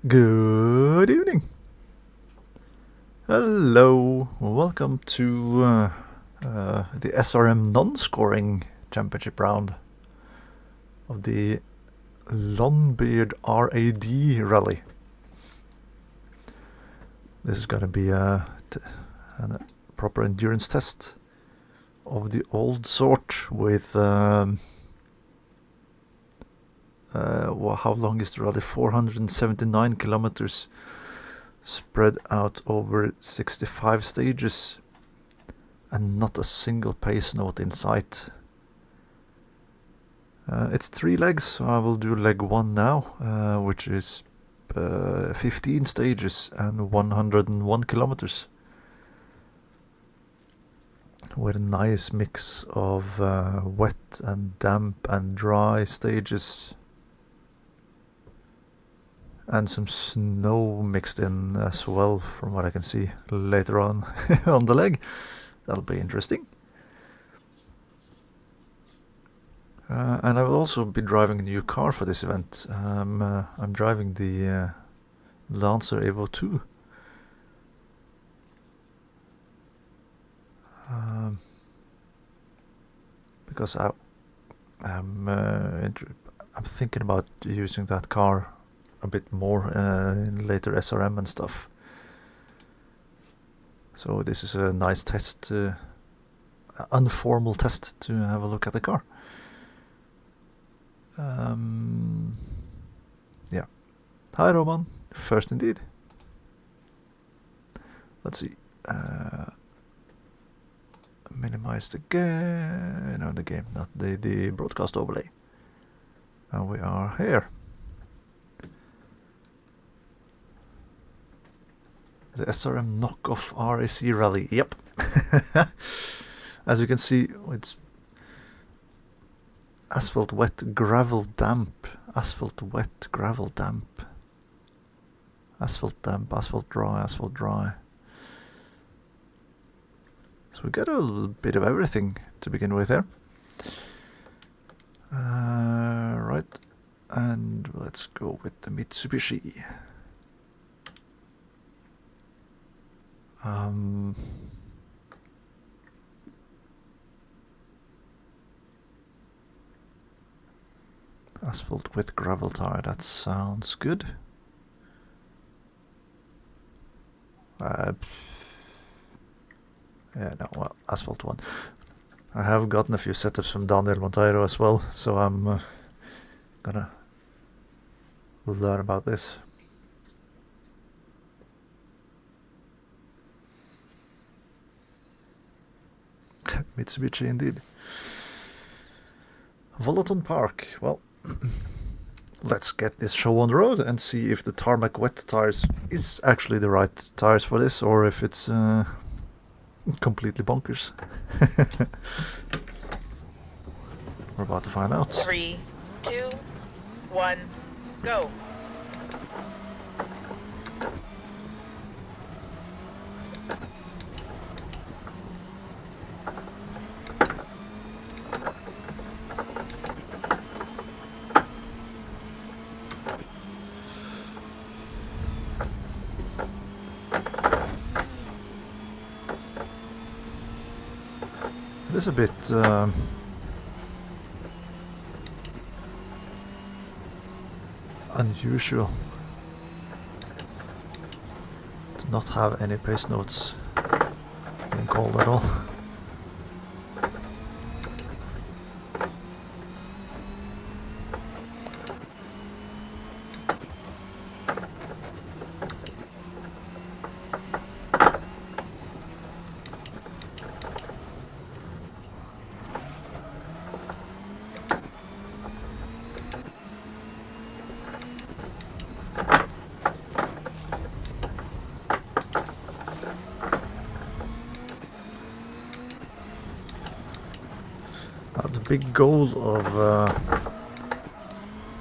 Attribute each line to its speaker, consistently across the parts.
Speaker 1: Good evening. Hello. Welcome to the SRM non-scoring championship round of the Lonbeard RAD Rally. This is going to be a proper endurance test of the old sort with how long is the rally? 479 kilometers spread out over 65 stages and not a single pace note in sight. It's 3 legs, so I will do leg 1 now, which is 15 stages and 101 kilometers with a nice mix of wet and damp and dry stages and some snow mixed in as well, from what I can see later on on the leg. That'll be interesting. And I will also be driving a new car for this event. I'm driving the Lancer Evo 2. Because I'm thinking about using that car a bit more in later SRM and stuff. So this is a nice test, informal test to have a look at the car. Yeah. Hi Roman, first indeed. Let's see. Minimize the game, no, the game, not the broadcast overlay. And we are here. The SRM knockoff RAC Rally, yep. As you can see, it's asphalt wet, gravel damp, asphalt wet, gravel damp, asphalt damp, asphalt dry. So we got a little bit of everything to begin with here. Right, and let's go with the Mitsubishi. Asphalt with gravel tire, that sounds good. Yeah, no, well, asphalt one. I have gotten a few setups from Daniel Monteiro as well, so I'm gonna learn about this. Mitsubishi indeed. Volaton Park, well, let's get this show on the road and see if the tarmac wet tires is actually the right tires for this, or if it's completely bonkers. We're about to find out.
Speaker 2: 3, 2, 1, go.
Speaker 1: It is a bit unusual to not have any pace notes being called at all. The big goal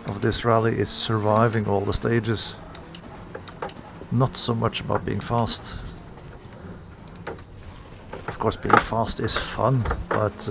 Speaker 1: of this rally is surviving all the stages, not so much about being fast. Of course, being fast is fun, but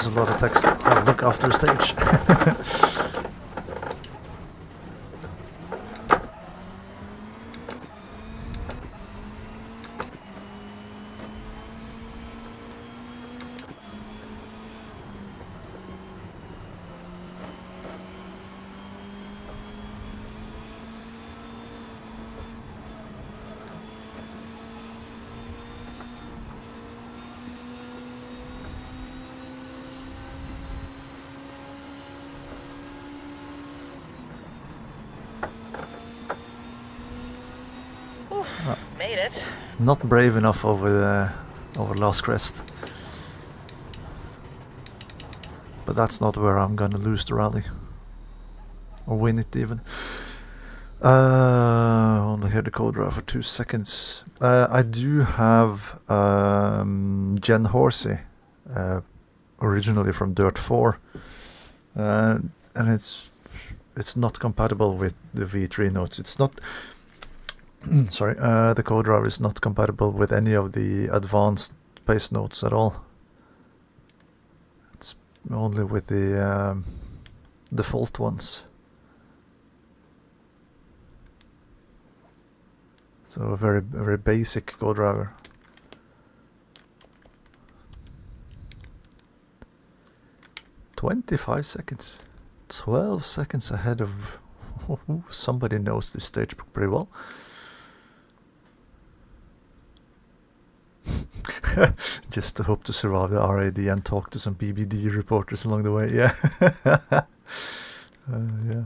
Speaker 1: was a lot of text. I'll look after stage.
Speaker 2: Made it.
Speaker 1: Not brave enough over last crest. But that's not where I'm gonna lose the rally. Or win it even. Only heard the code drive for 2 seconds. I do have Jen Horsey, originally from Dirt 4. And it's not compatible with the V3 notes. It's not... sorry, the code driver is not compatible with any of the advanced pace notes at all. It's only with the default ones. So a very basic code driver. "25 seconds. 12 seconds ahead of... somebody knows this stage pretty well. Just to hope to survive the RAD and talk to some BBD reporters along the way. Yeah. Yeah.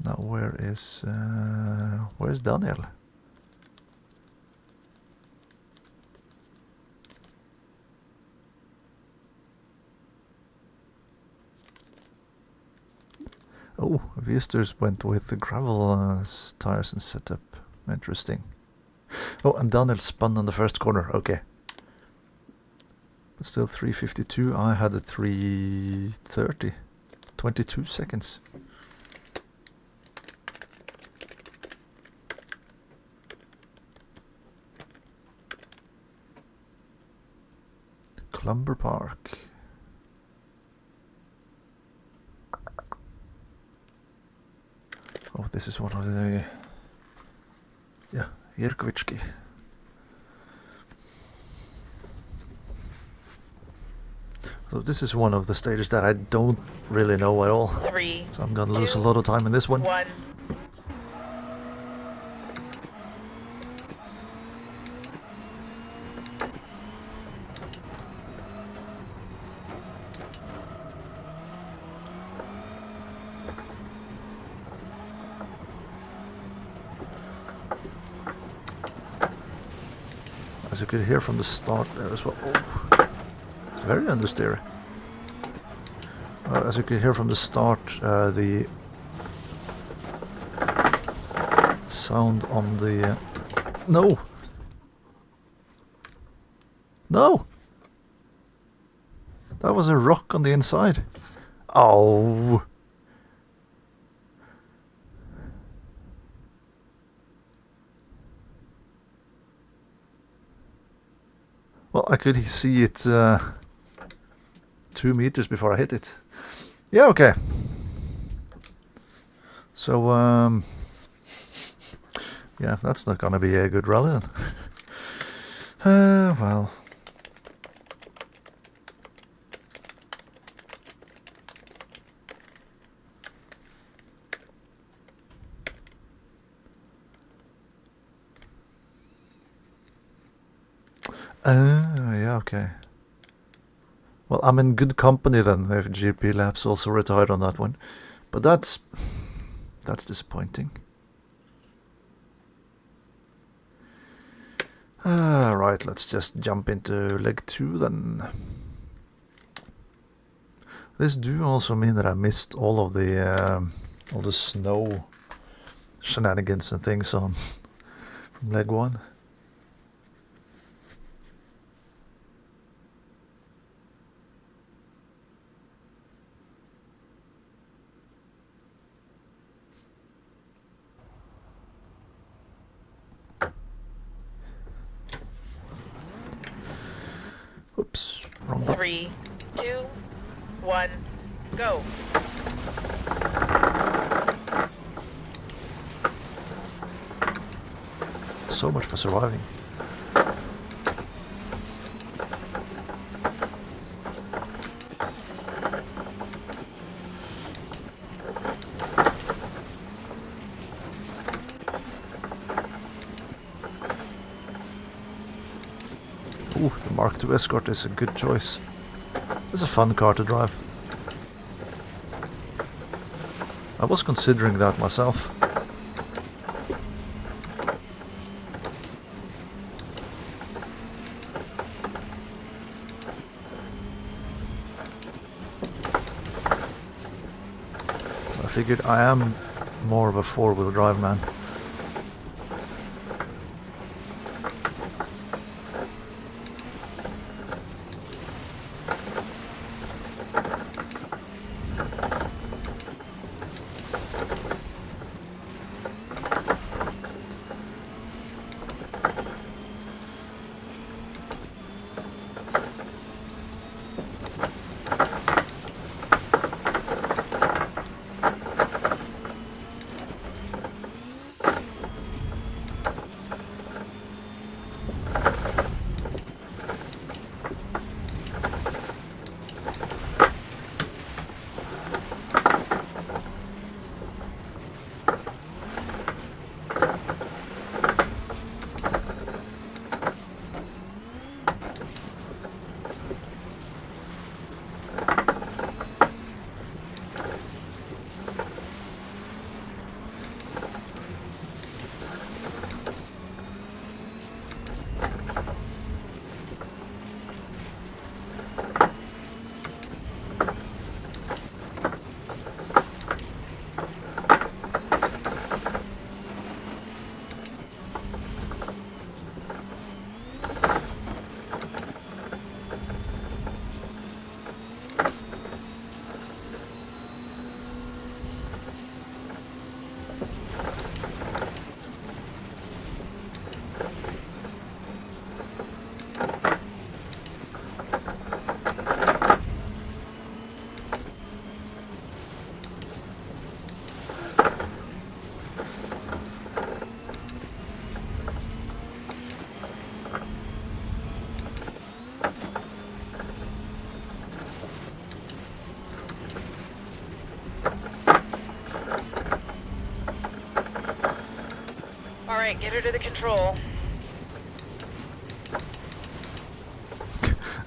Speaker 1: Now where's Daniel? Oh, Viesters went with the gravel tires and setup. Interesting. Oh, and Daniel spun on the first corner. Okay. But still 3:52. I had a 3:30. 22 seconds. Clumber Park. Oh, this is one of the... yeah, Jirkovicki. So this is one of the stages that I don't really know at all.
Speaker 2: 3,
Speaker 1: so I'm gonna lose a lot of time in this one.
Speaker 2: 1.
Speaker 1: As you could hear from the start there as well. Oh, it's very understeer. As you could hear from the start, the sound on the... no! No! That was a rock on the inside. Oh! Well, I could see it 2 meters before I hit it. Yeah, okay. So, yeah, that's not gonna be a good rally then. Well. Yeah, okay. Well, I'm in good company then if GP Labs also retired on that one. But that's disappointing. Right, let's just jump into leg 2 then. This do also mean that I missed all the snow shenanigans and things on from leg 1.
Speaker 2: 3, 2, 1, go.
Speaker 1: So much for surviving. Ooh, the Mark II Escort is a good choice. It's a fun car to drive. I was considering that myself. I figured I am more of a four-wheel drive man.
Speaker 2: Alright, get her to the control.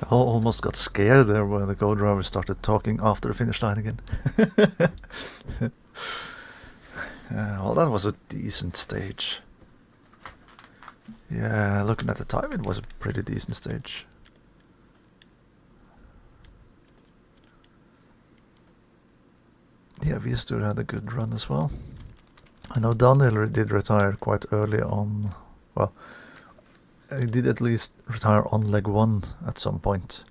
Speaker 1: I almost got scared there when the co-driver started talking after the finish line again. Well, that was a decent stage. Yeah, looking at the time, it was a pretty decent stage. Yeah, Vistur had a good run as well. I know Daniel did retire quite early on. Well, he did at least retire on leg 1 at some point.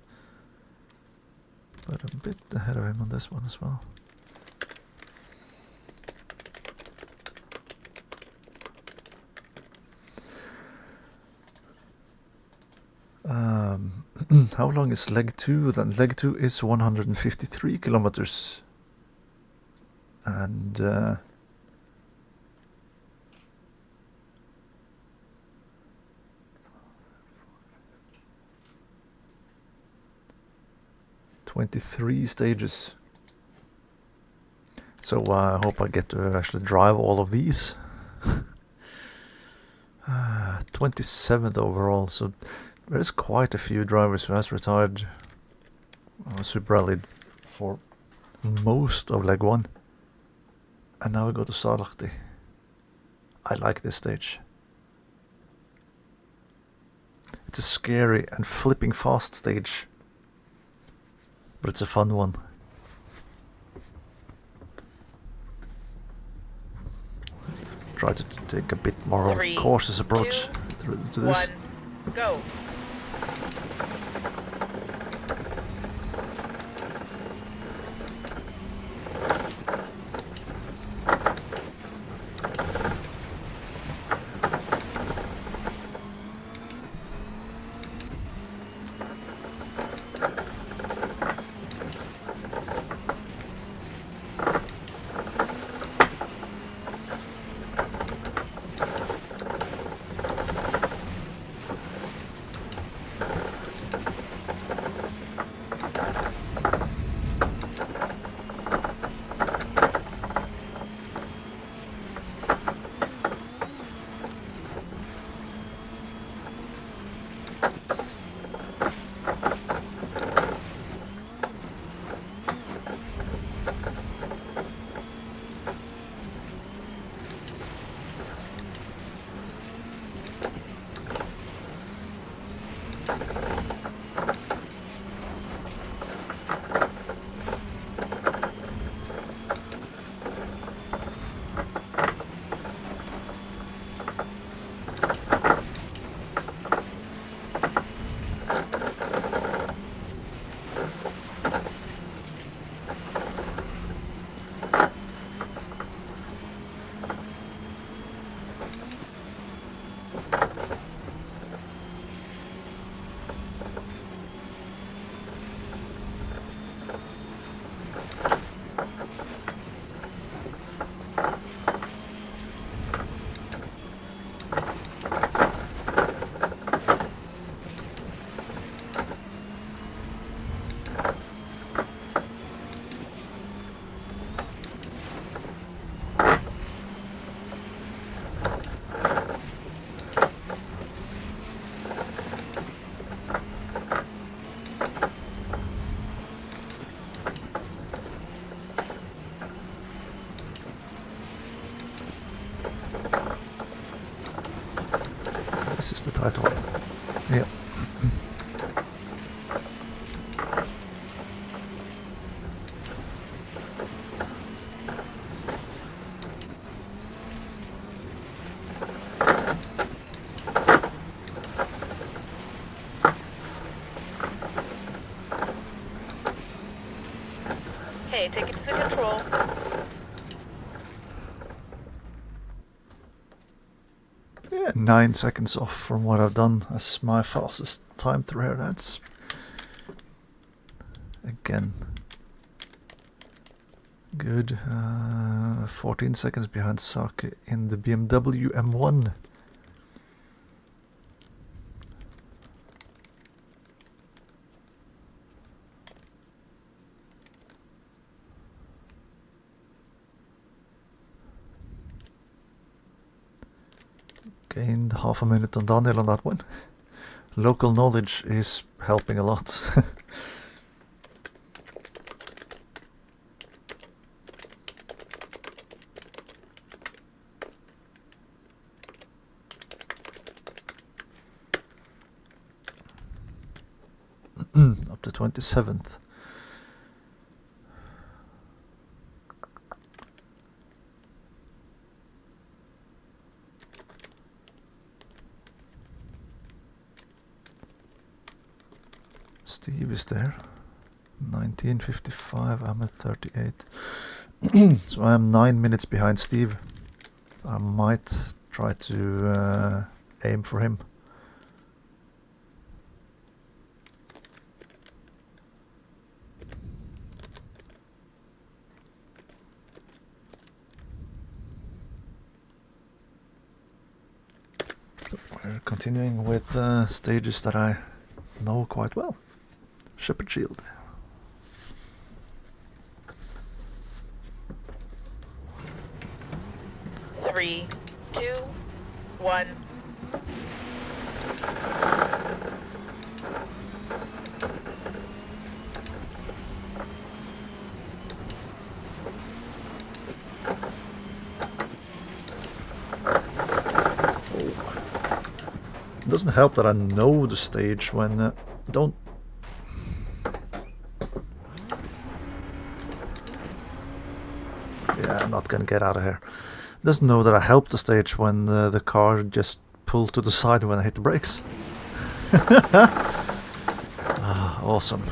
Speaker 1: But a bit ahead of him on this one as well. How long is leg 2 then? Leg 2 is 153 kilometers. And 23 stages. So I hope I get to actually drive all of these. 27th overall, so there's quite a few drivers who has retired Super Rallied for most of leg 1. And now we go to Salahti. I like this stage. It's a scary and flipping fast stage, but it's a fun one. Try to take a bit more of a cautious approach to this.
Speaker 2: 1, go.
Speaker 1: This is the tight one. Yeah.
Speaker 2: Hey, take it to the control.
Speaker 1: Yeah, 9 seconds off from what I've done as my fastest time through here. That's again good. 14 seconds behind Sake in the BMW M1. Gained half a minute on Daniel on that one. Local knowledge is helping a lot. Up to 27th. Steve is there. 19:55. I'm at 38. So I'm 9 minutes behind Steve. I might try to aim for him. So we're continuing with stages that I know quite well. Shepherd Shield.
Speaker 2: Three, two, one.
Speaker 1: It doesn't help that I know the stage when don't. Yeah, I'm not gonna get out of here. Doesn't know that I helped the stage when the car just pulled to the side when I hit the brakes. Awesome.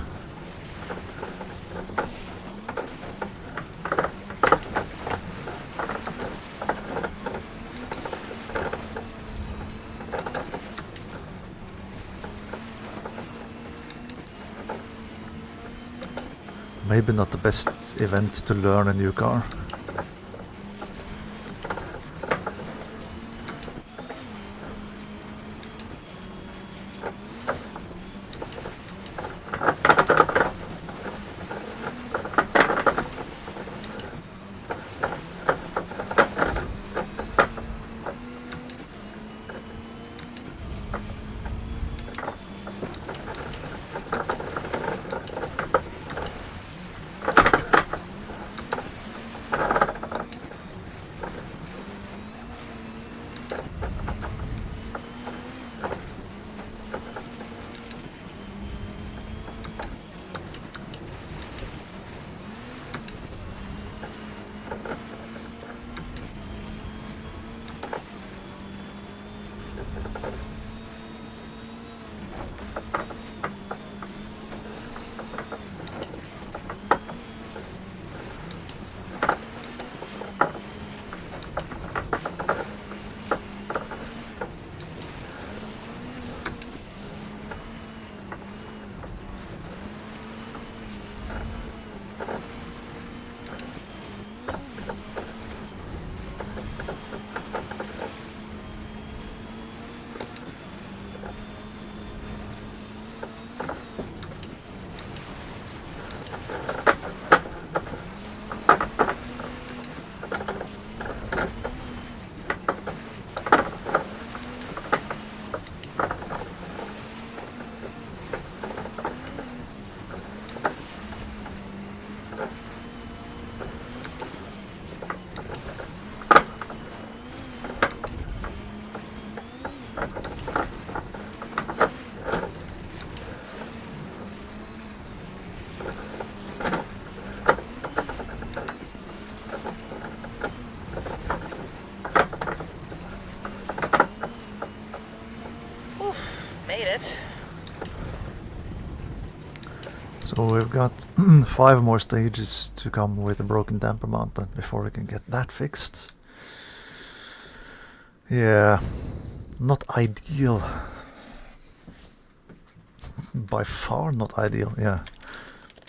Speaker 1: Maybe not the best event to learn a new car.
Speaker 2: Oof, made it.
Speaker 1: So we've got 5 more stages to come with a broken damper mount then before we can get that fixed. Yeah, not ideal. By far not ideal, yeah.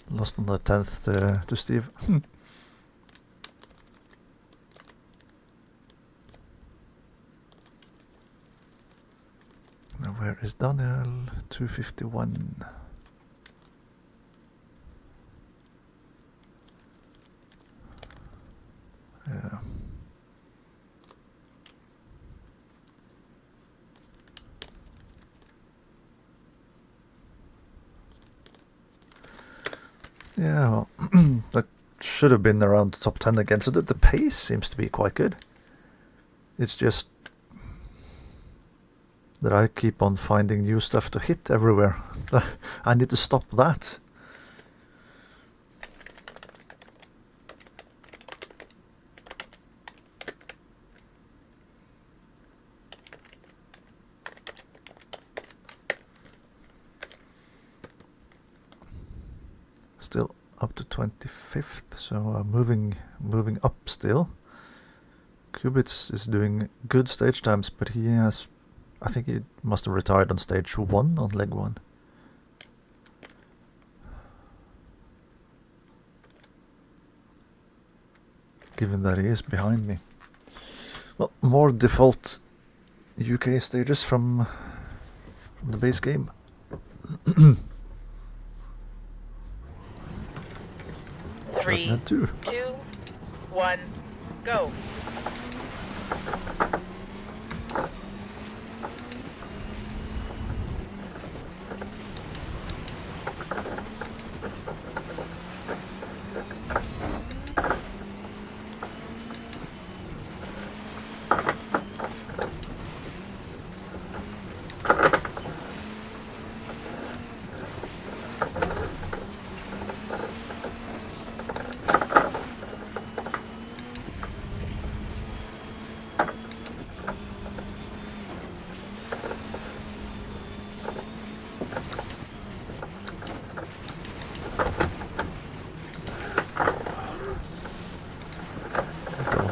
Speaker 1: Lost on the 10th to Steve. Now where is Daniel? 251. Yeah. Yeah, well, that should have been around the top 10 again, so the pace seems to be quite good. It's just that I keep on finding new stuff to hit everywhere. I need to stop that. Still up to 25th, so moving up still. Kubitz is doing good stage times, but he has, I think he must have retired on stage 1 on leg 1. Given that he is behind me. Well, more default UK stages from the base game.
Speaker 2: 3, 2, 1, go.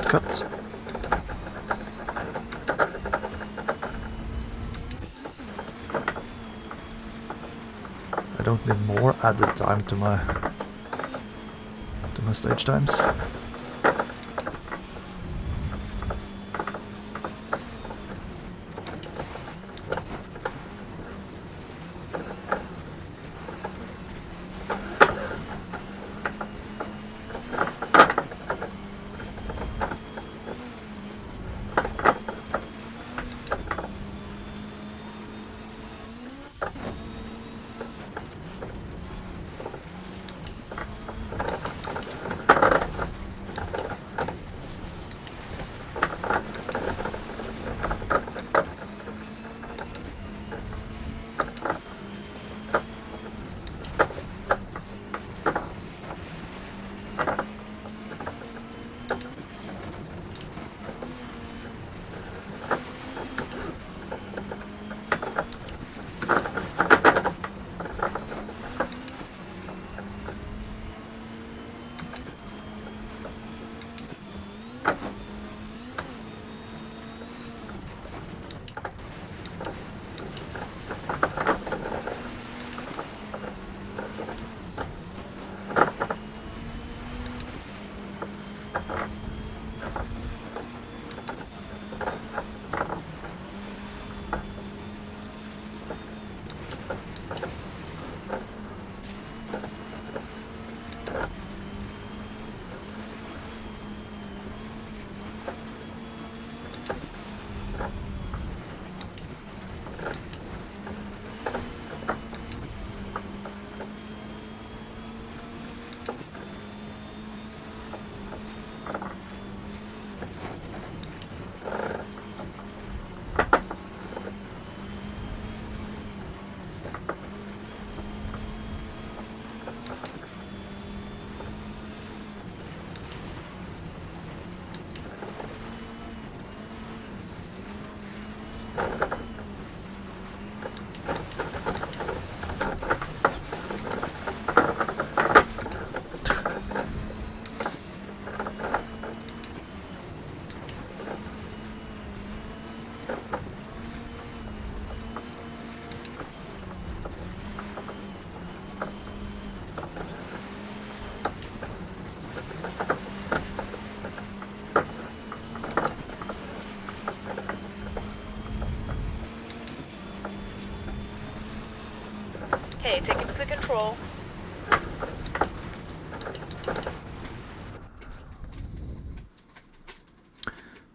Speaker 1: Cut. I don't need more added time to my stage times.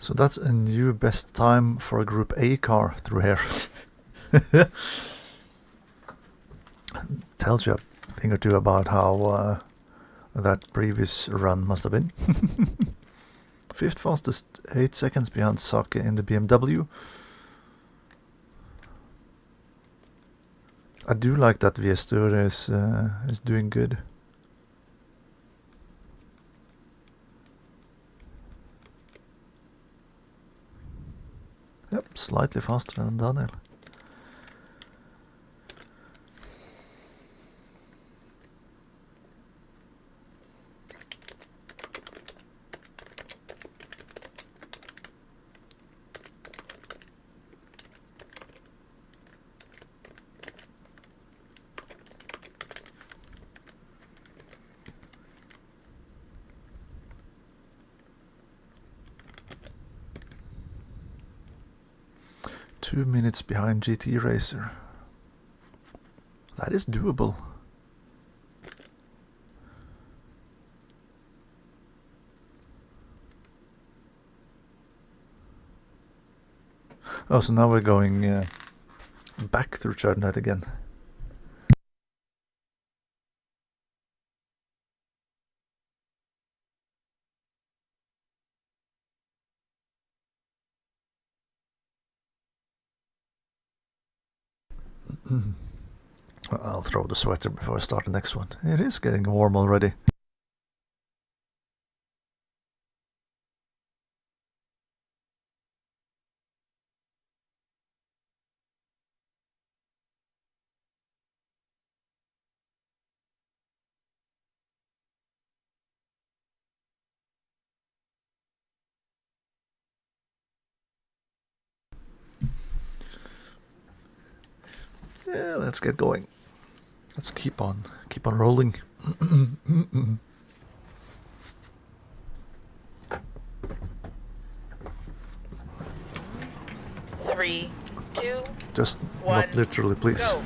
Speaker 1: So that's a new best time for a Group A car through here. Tells you a thing or two about how that previous run must have been. 5th fastest, 8 seconds behind Sake in the BMW. I do like that Viesture is doing good. Yep, slightly faster than Daniel. Two minutes behind GT Racer. That is doable. Oh, so now we're going back through Chardonnay again. I'll throw the sweater before I start the next one. It is getting warm already. Yeah, let's get going. Let's keep on rolling.
Speaker 2: 3, 2,
Speaker 1: Just
Speaker 2: 1,
Speaker 1: not literally, please.
Speaker 2: go.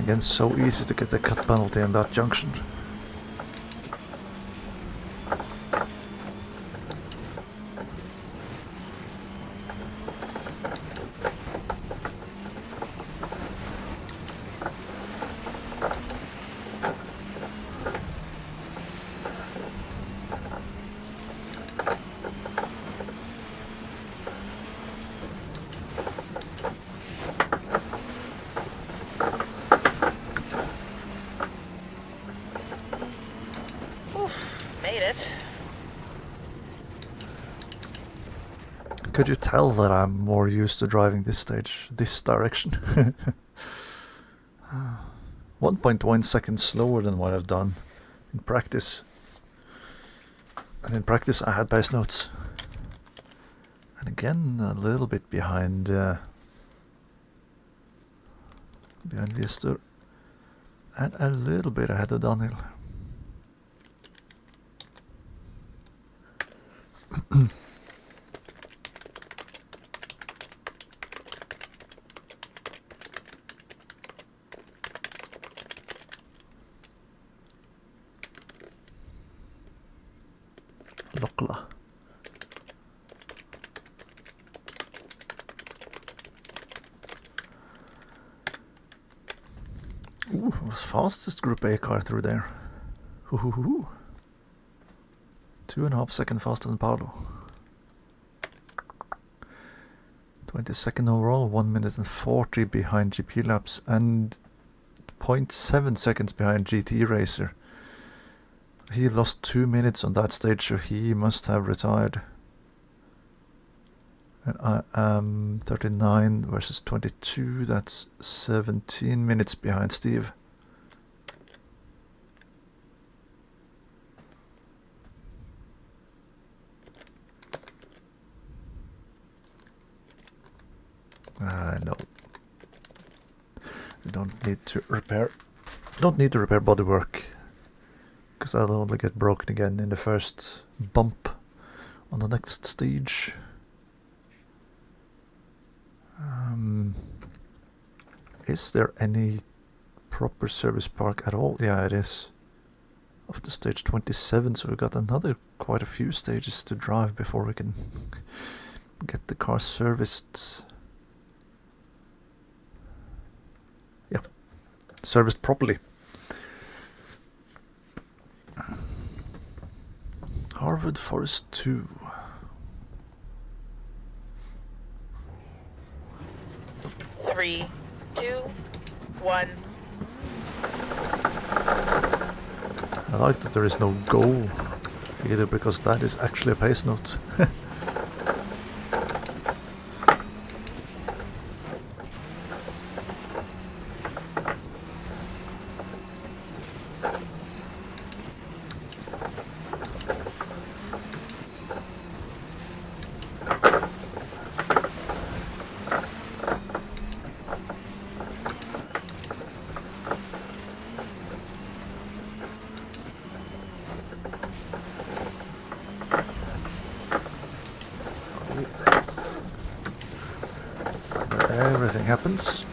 Speaker 1: Again, so easy to get a cut penalty in that junction.
Speaker 2: Made it.
Speaker 1: Could you tell that I'm more used to driving this stage, this direction? 1.1 seconds slower than what I've done in practice. And in practice I had pacenotes. And again, a little bit behind Lister. And a little bit ahead of Daniel. Lokla. Ooh, it was fastest Group A car through there. Hoo-hoo-hoo. 2.5 seconds faster than Paolo. 22nd overall, 1 minute and 40 behind GP laps, and 0.7 seconds behind GT Racer. He lost 2 minutes on that stage, so he must have retired. And I am 39 versus 22, that's 17 minutes behind Steve. I know. We don't need to repair bodywork, because that'll only get broken again in the first bump on the next stage. Is there any proper service park at all? Yeah, it is. After stage 27, so we've got quite a few stages to drive before we can get the car serviced. Yeah, serviced properly. Harvard Forest 2.
Speaker 2: Three, 2, 1.
Speaker 1: I like that there is no goal either, because that is actually a pace note. Everything happens.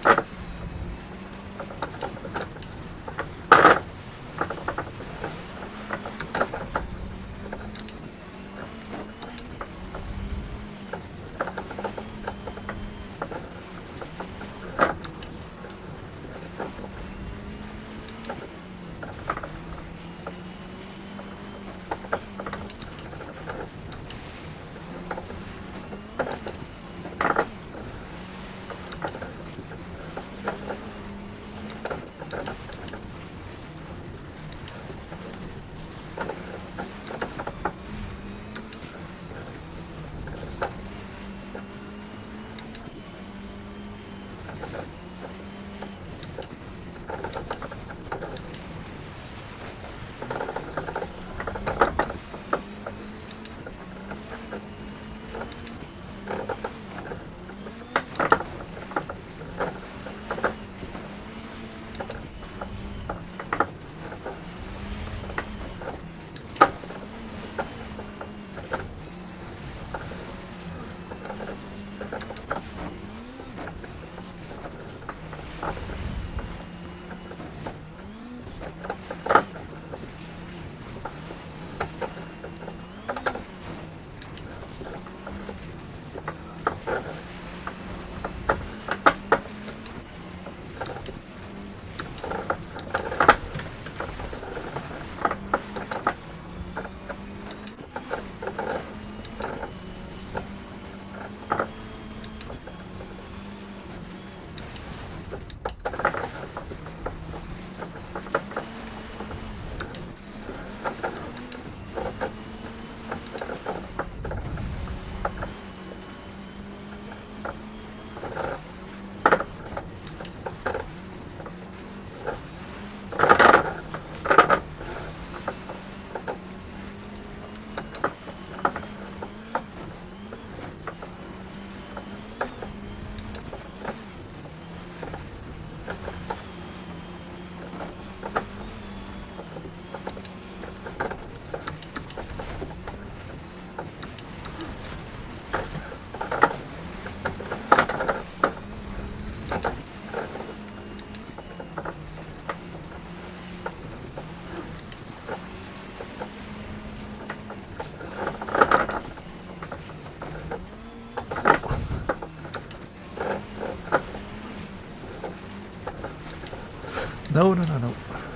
Speaker 1: No, no, no, no.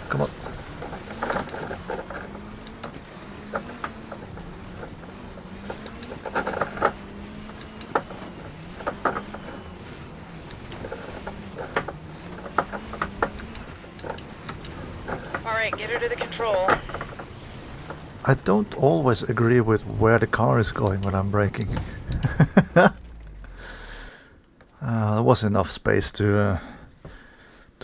Speaker 1: Come on.
Speaker 2: Alright, get her to the control.
Speaker 1: I don't always agree with where the car is going when I'm braking. There was enough space to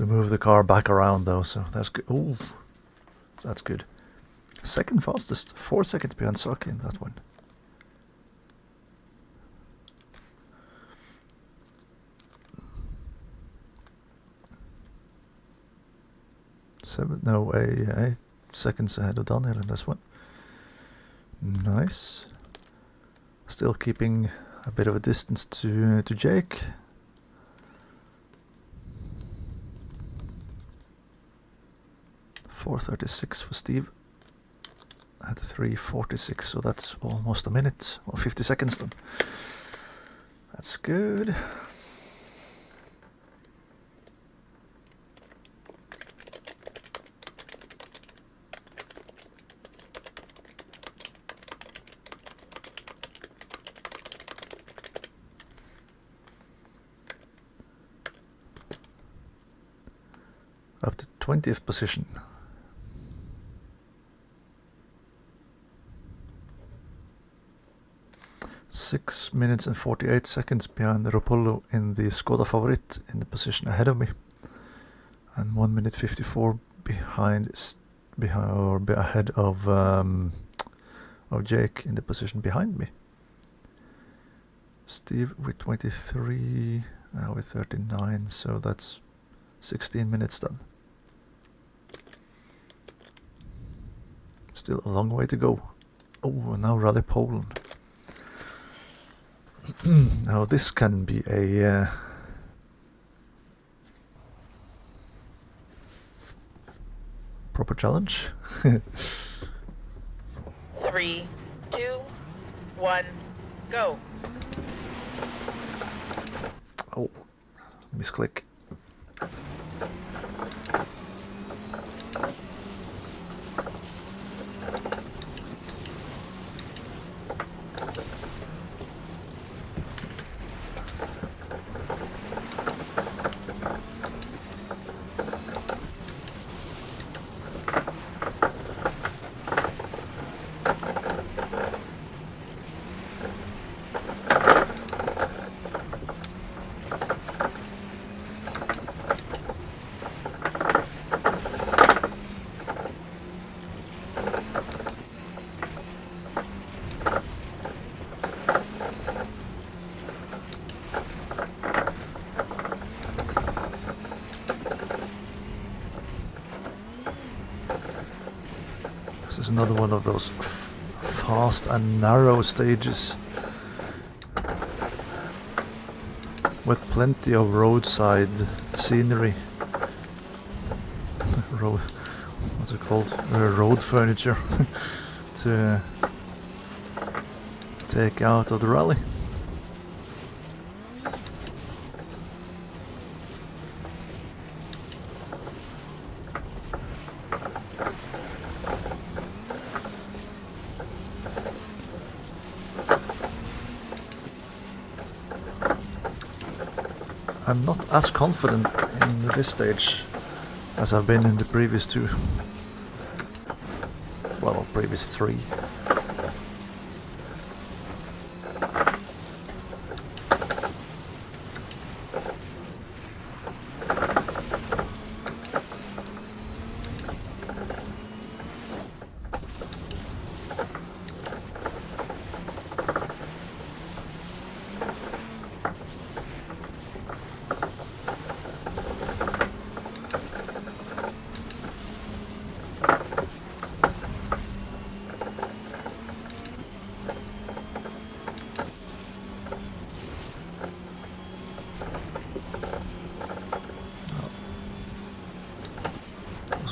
Speaker 1: move the car back around though, so that's good. Ooh, that's good. Second fastest, 4 seconds behind Saki in that one. No, 8 seconds ahead of Daniel in this one. Nice. Still keeping a bit of a distance to Jake. .436 for Steve. At 3:46, so that's almost a minute, or 50 seconds then. That's good. Up to 20th position. Six minutes and 48 seconds behind Ropollo in the Skoda Favorit in the position ahead of me, and 1 minute 54 ahead of Jake in the position behind me. Steve with 23, now with 39, so that's 16 minutes done. Still a long way to go. Oh, now Rally Poland. Now this can be a proper challenge.
Speaker 2: 3, 2, 1, go.
Speaker 1: Oh, misclick. This is another one of those fast and narrow stages with plenty of roadside scenery. What's it called? Road furniture to take out of the rally. I'm not as confident in this stage as I've been in the previous two. Well, previous three.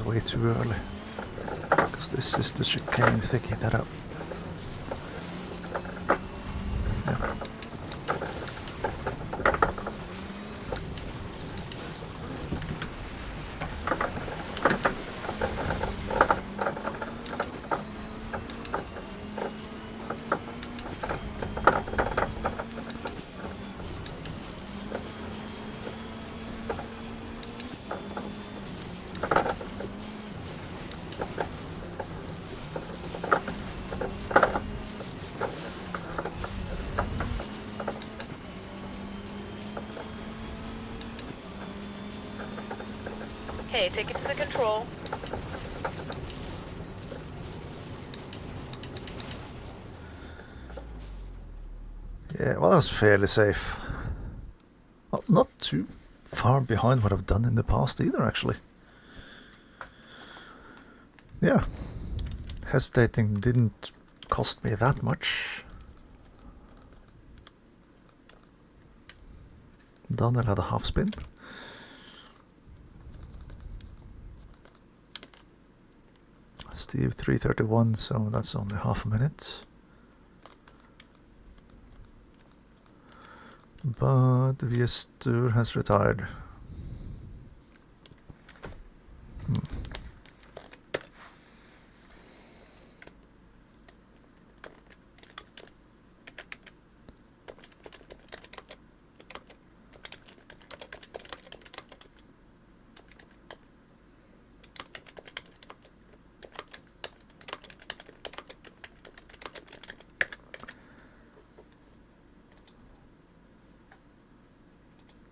Speaker 1: Way too early, because this is the chicane thinking that up. Yeah.
Speaker 2: Okay, take it to the control.
Speaker 1: Yeah, well, that was fairly safe. Well, not too far behind what I've done in the past either, actually. Yeah, hesitating didn't cost me that much. Daniel had a half spin. Steve 331, so that's only half a minute. But Viestur has retired.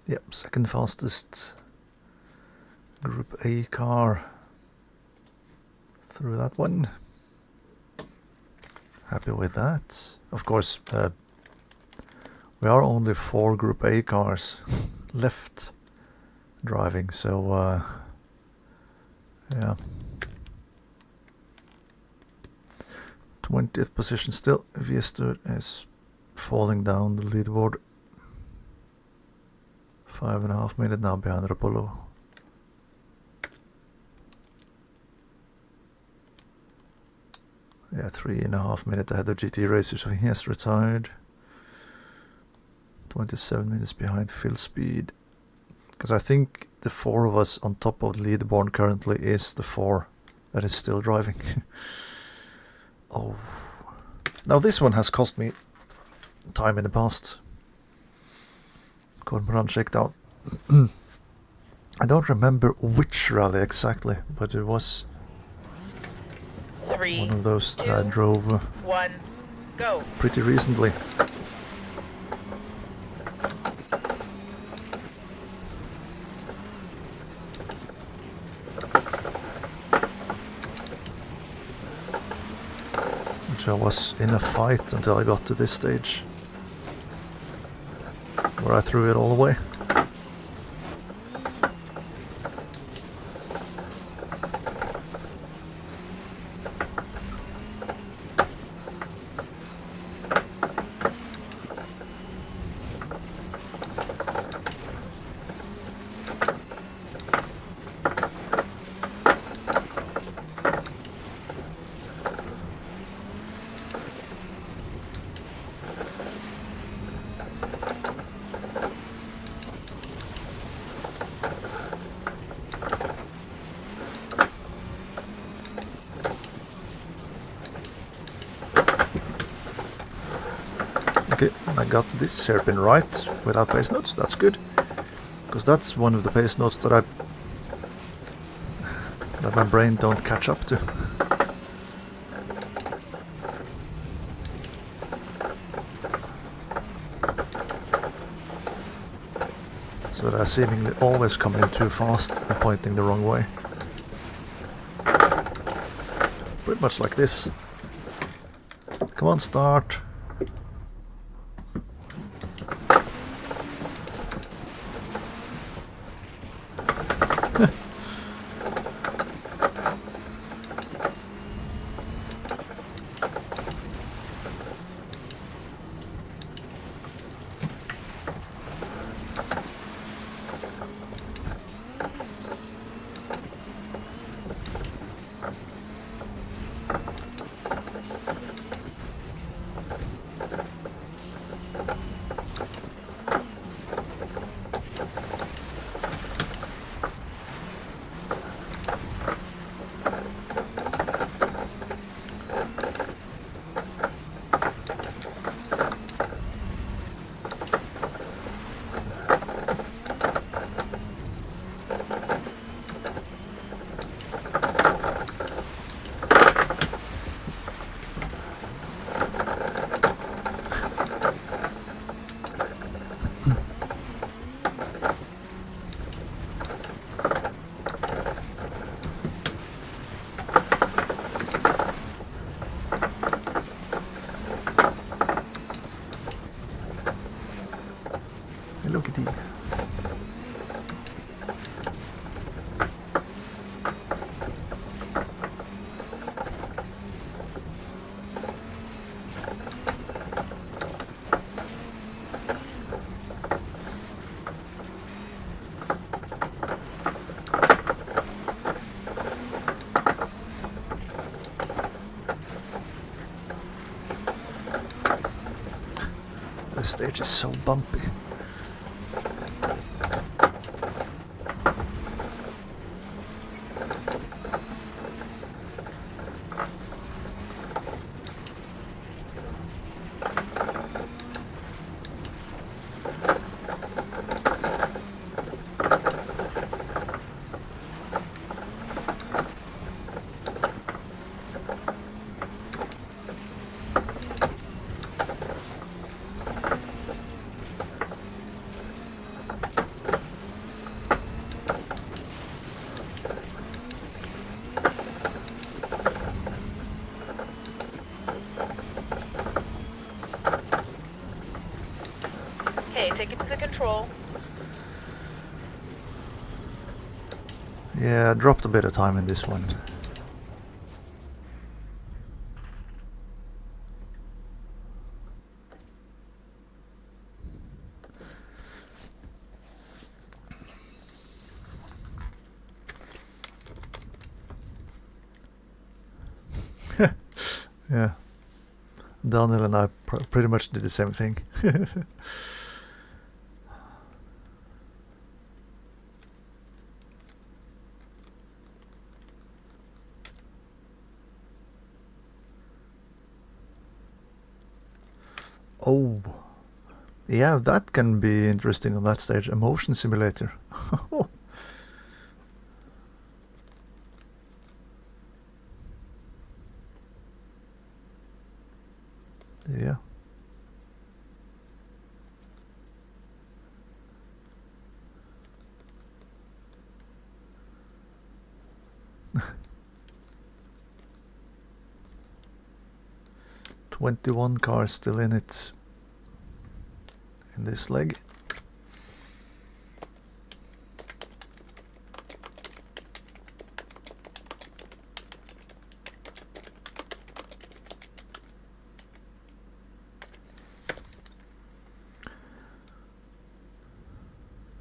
Speaker 1: Yep, second fastest Group A car through that one. Happy with that. Of course, we are only 4 Group A cars left driving, so yeah. 20th position still. Viestur is falling down the leaderboard. 5.5 minutes now behind Rapolo. Yeah, 3.5 minutes ahead of GT Racer, so he has retired. 27 minutes behind Phil Speed. Because I think the 4 of us on top of the leaderboard currently is the 4 that is still driving. Oh. Now this one has cost me time in the past. Cormoran checked out. I don't remember which rally exactly, but it was
Speaker 2: 3,
Speaker 1: one of those
Speaker 2: 2,
Speaker 1: that I drove
Speaker 2: 1, go.
Speaker 1: pretty recently. Which I was in a fight until I got to this stage, where I threw it all away. Okay, I got this hairpin right without pacenotes, that's good. Because that's one of the pacenotes that my brain don't catch up to. So that I seemingly always come in too fast and pointing the wrong way. Pretty much like this. Come on, start. This stage is so bumpy.
Speaker 2: Okay, take it to the control.
Speaker 1: Yeah, I dropped a bit of time in this one. Yeah. Daniel and I pretty much did the same thing. Oh, yeah, that can be interesting on that stage. A motion simulator. Yeah. "21 cars still in it in this leg."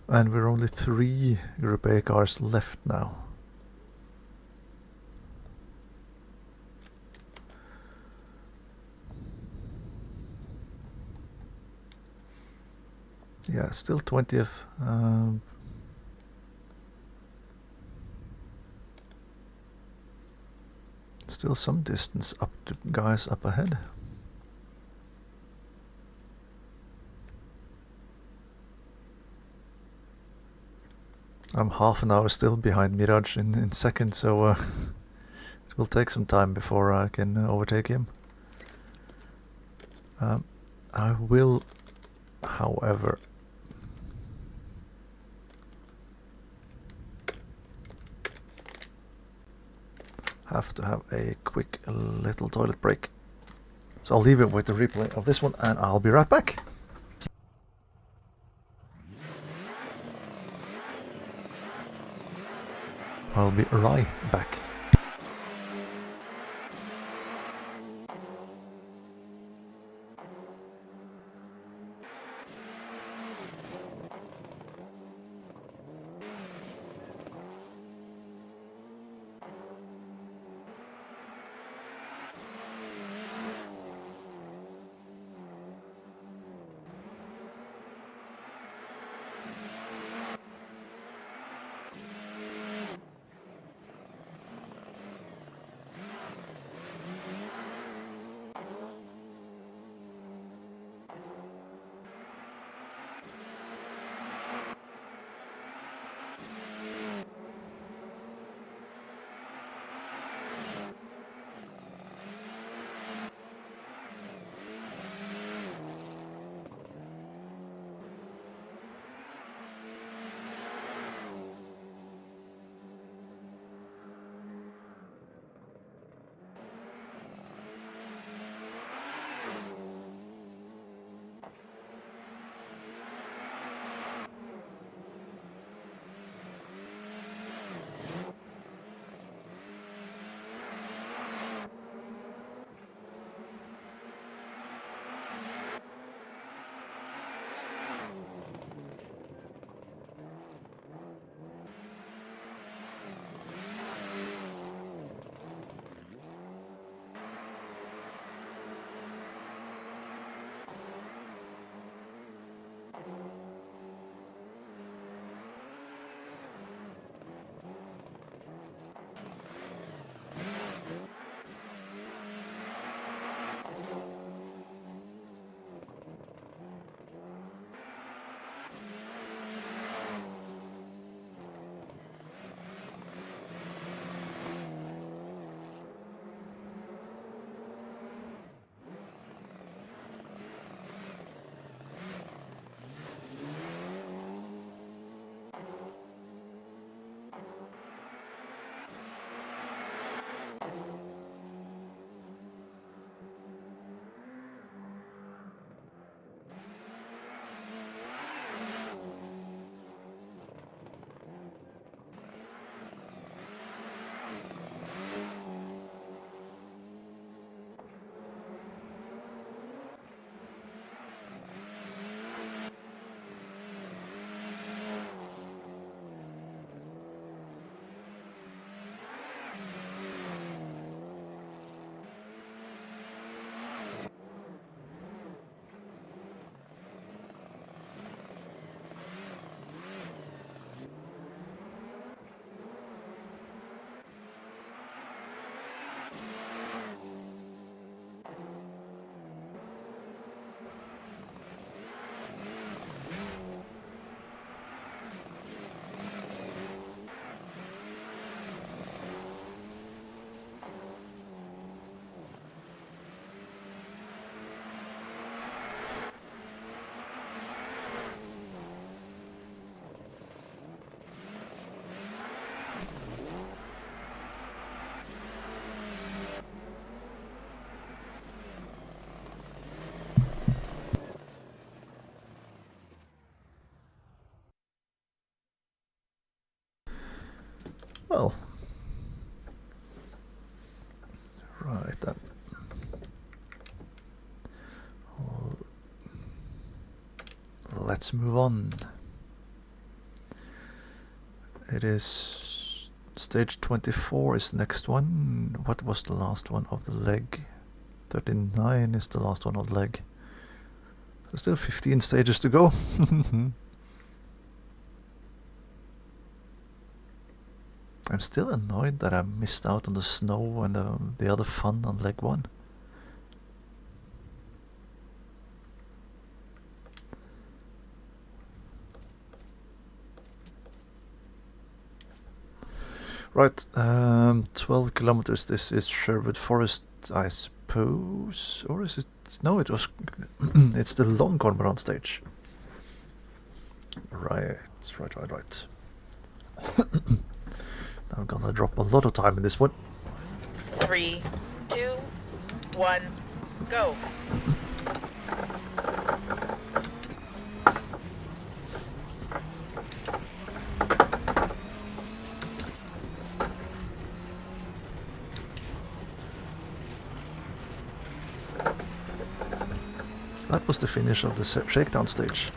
Speaker 1: And we're only 3 Group A cars left now. Yeah, still 20th. Still some distance up to guys up ahead. I'm half an hour still behind Mirage in second, so it will take some time before I can overtake him. I will, however, have to have a quick little toilet break. So I'll leave it with the replay of this one and I'll be right back. I'll be right back. well. Right then. Let's move on. It is stage 24 is the next one. What was the last one of the leg? 39 is the last one of the leg. So still 15 stages to go. I'm still annoyed that I missed out on the snow and the other fun on leg 1. Right, 12 kilometers. This is Sherwood Forest, I suppose. Or is it? No, it was. It's the long cormorant stage. Right. I'm gonna drop a lot of time in this one.
Speaker 2: 3, 2, 1, go.
Speaker 1: That was the finish of the shakedown stage.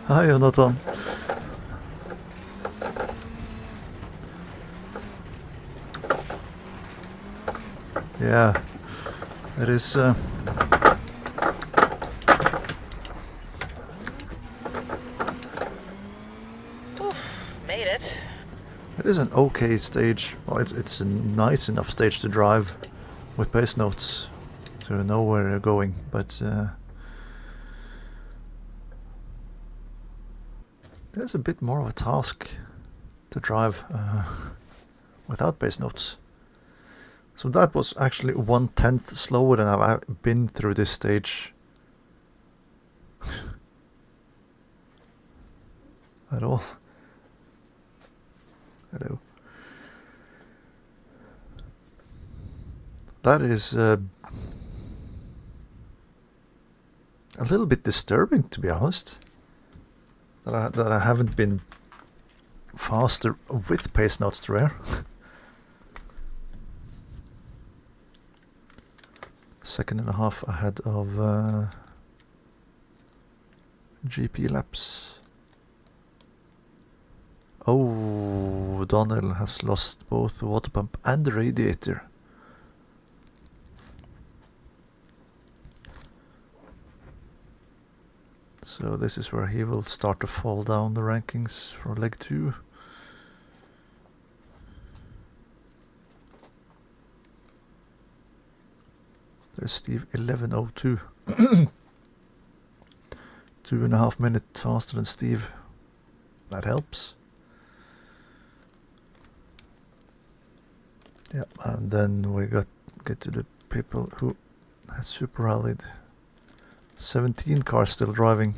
Speaker 1: Hi, Jonathan. Yeah, it is.
Speaker 2: Oof, made it.
Speaker 1: It is an okay stage. Well, it's a nice enough stage to drive with pace notes, so you know where you're going. But there's a bit more of a task to drive without pace notes. So that was actually 1/10 slower than I've been through this stage at all. Hello. That is a little bit disturbing, to be honest. That I haven't been faster with pace notes to rare. Second and a half ahead of GP laps. Oh, Donnell has lost both the water pump and the radiator. So this is where he will start to fall down the rankings for leg 2. There's Steve 11:02. 2.5 minutes faster than Steve. That helps. Yeah, and then we get to the people who has super rallied. 17 cars still driving.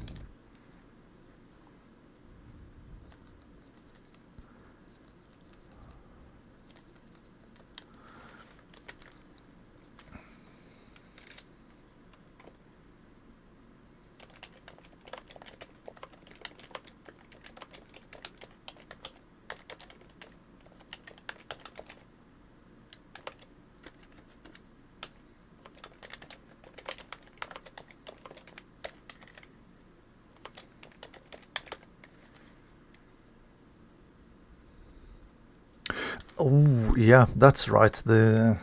Speaker 1: Oh, yeah, that's right. The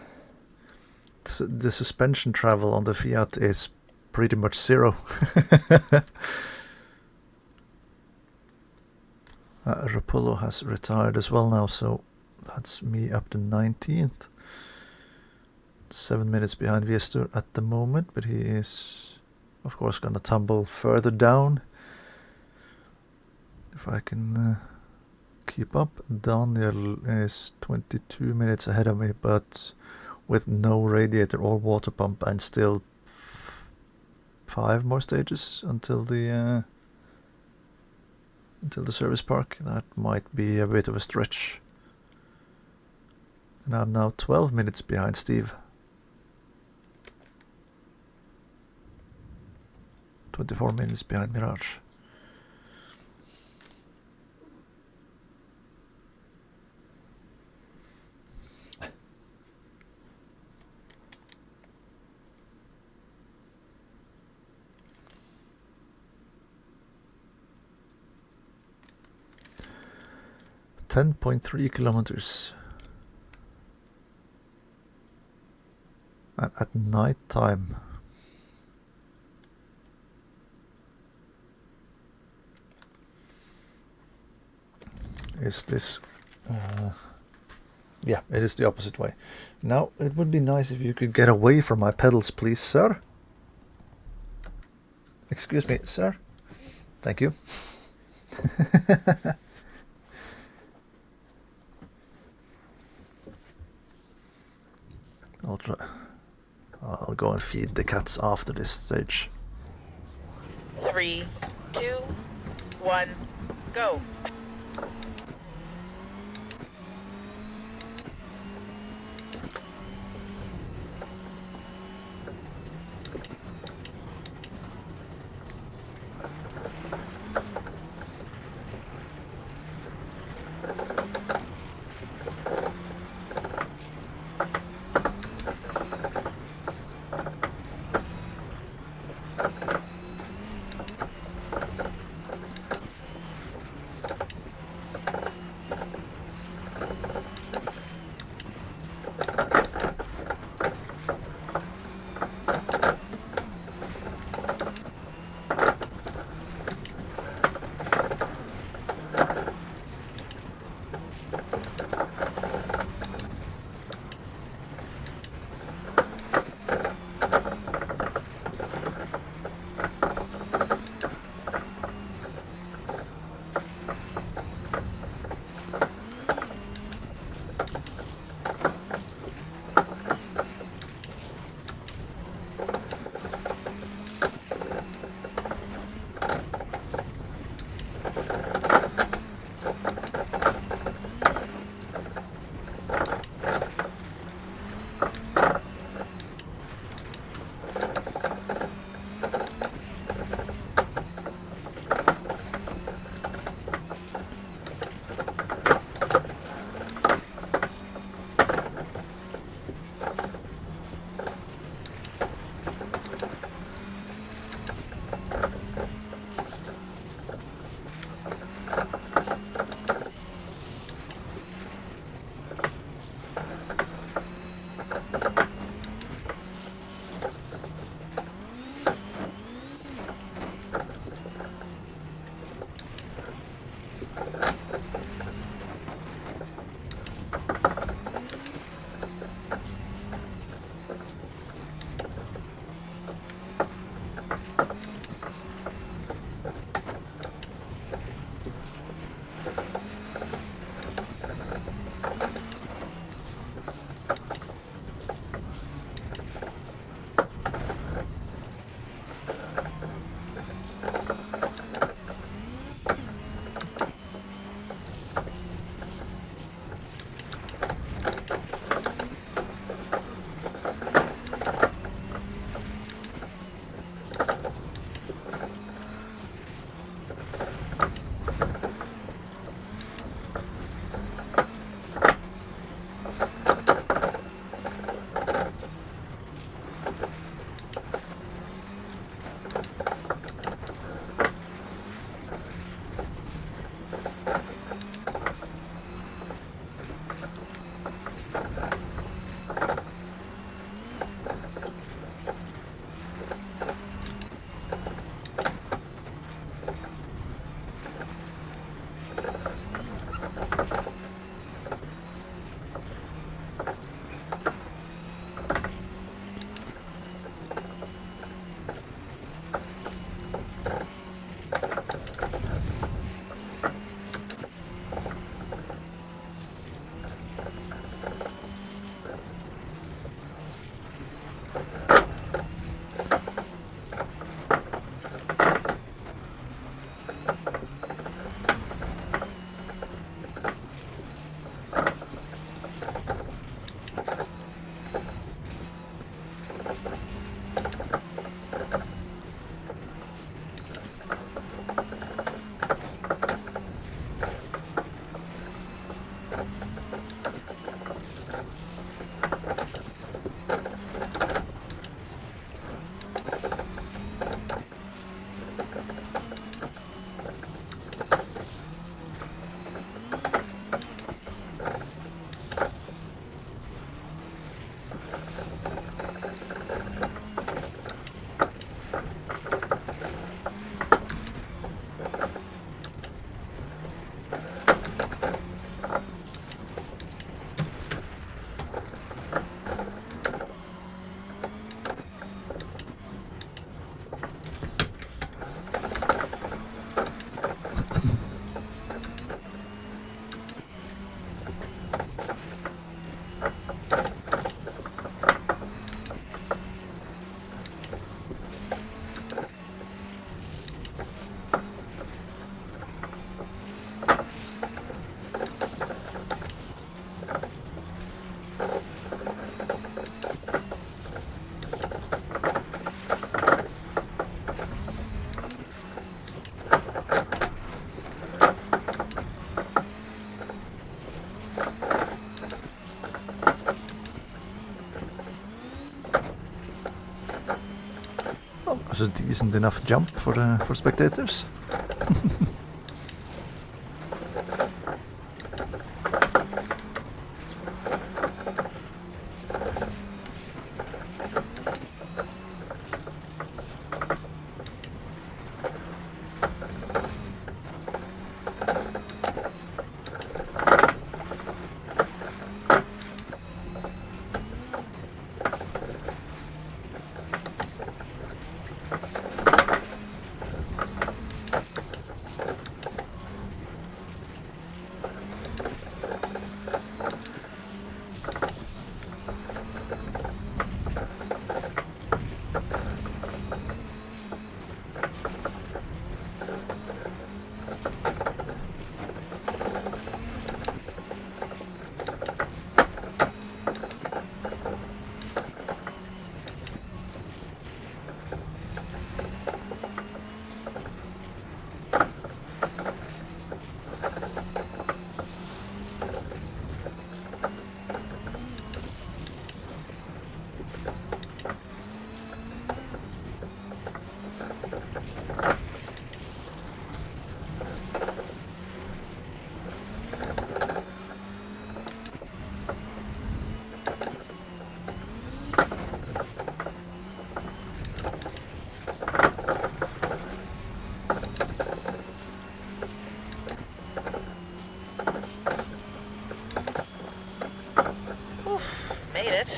Speaker 1: suspension travel on the Fiat is pretty much zero. Rapullo has retired as well now, so that's me up to 19th. 7 minutes behind Viestur at the moment, but he is of course gonna tumble further down if I can keep up. Daniel is 22 minutes ahead of me, but with no radiator or water pump, and still 5 more stages until the service park. That might be a bit of a stretch. And I'm now 12 minutes behind Steve. 24 minutes behind Mirage. .3 kilometers. And at night time. Is this... yeah, it is the opposite way. Now, it would be nice if you could get away from my pedals, please, sir. Excuse me, sir. Thank you. I'll try. I'll go and feed the cats after this stage.
Speaker 2: 3, 2, 1, go.
Speaker 1: That's a decent enough jump for spectators.
Speaker 2: Made it.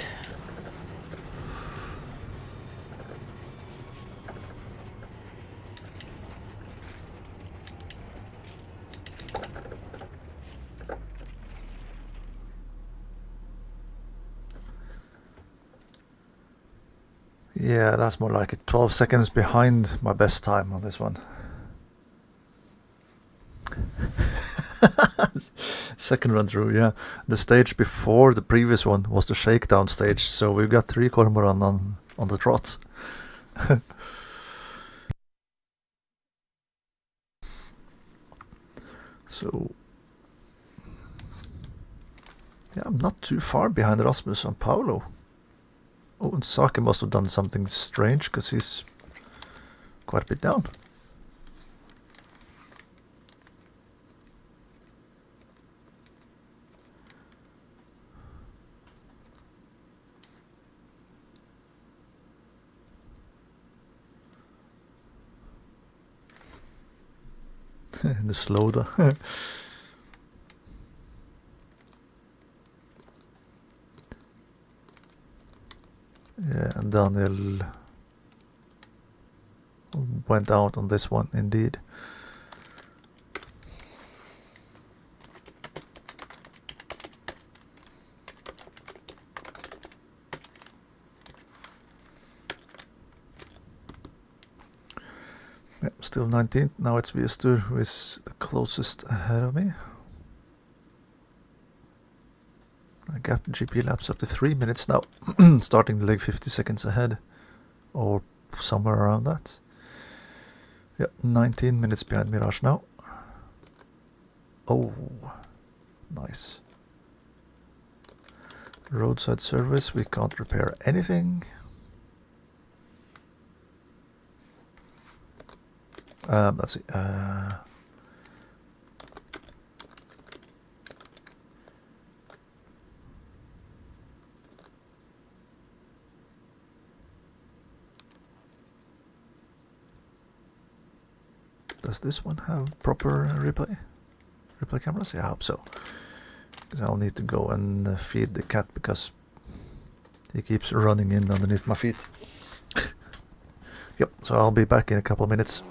Speaker 1: Yeah, that's more like it. 12 seconds behind my best time on this one. Second run through, yeah. The stage before the previous one was the shakedown stage, so we've got 3 cormorant on the trot. So, yeah, I'm not too far behind Rasmus and Paolo. Oh, and Sake must have done something strange, because he's quite a bit down. In the slowdown. Yeah, and Daniel went out on this one, indeed. Yep, still 19th. Now it's Viestur who is the closest ahead of me. I got GP laps up to 3 minutes now, starting the leg 50 seconds ahead, or somewhere around that. Yep, 19 minutes behind Mirage now. Oh, nice. Roadside service, we can't repair anything. Let's see. Does this one have proper replay cameras? Yeah, I hope so. Because I'll need to go and feed the cat because he keeps running in underneath my feet. Yep, so I'll be back in a couple of minutes.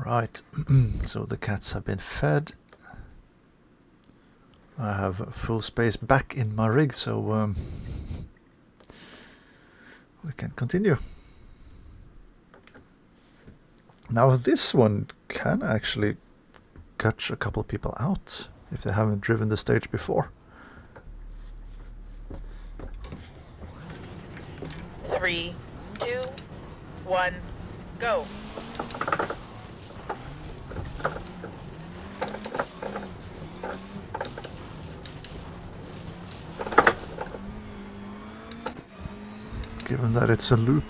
Speaker 1: Right, so the cats have been fed. I have full space back in my rig, so we can continue. Now this one can actually catch a couple of people out if they haven't driven the stage before.
Speaker 2: 3, 2, 1, go.
Speaker 1: Given that it's a loop.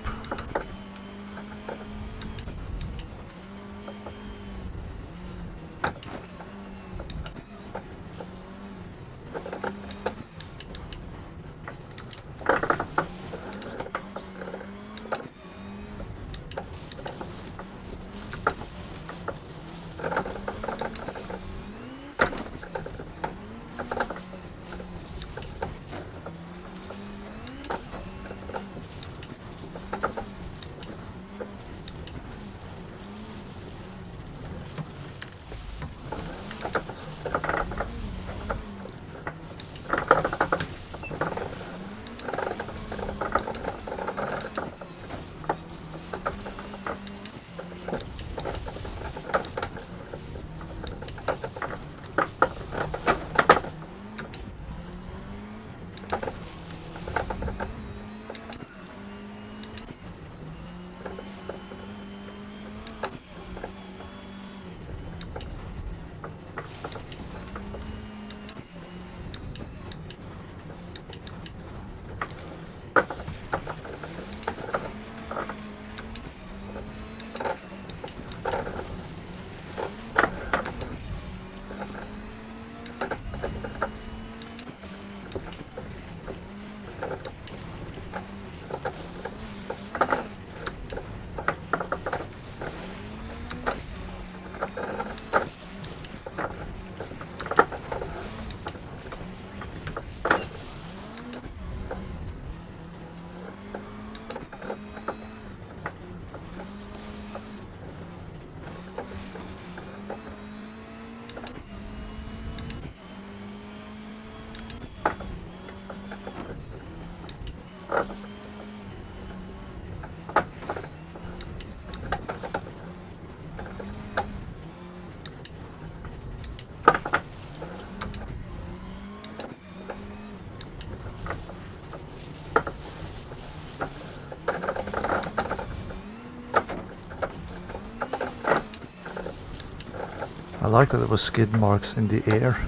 Speaker 1: I like that there was skid marks in the air.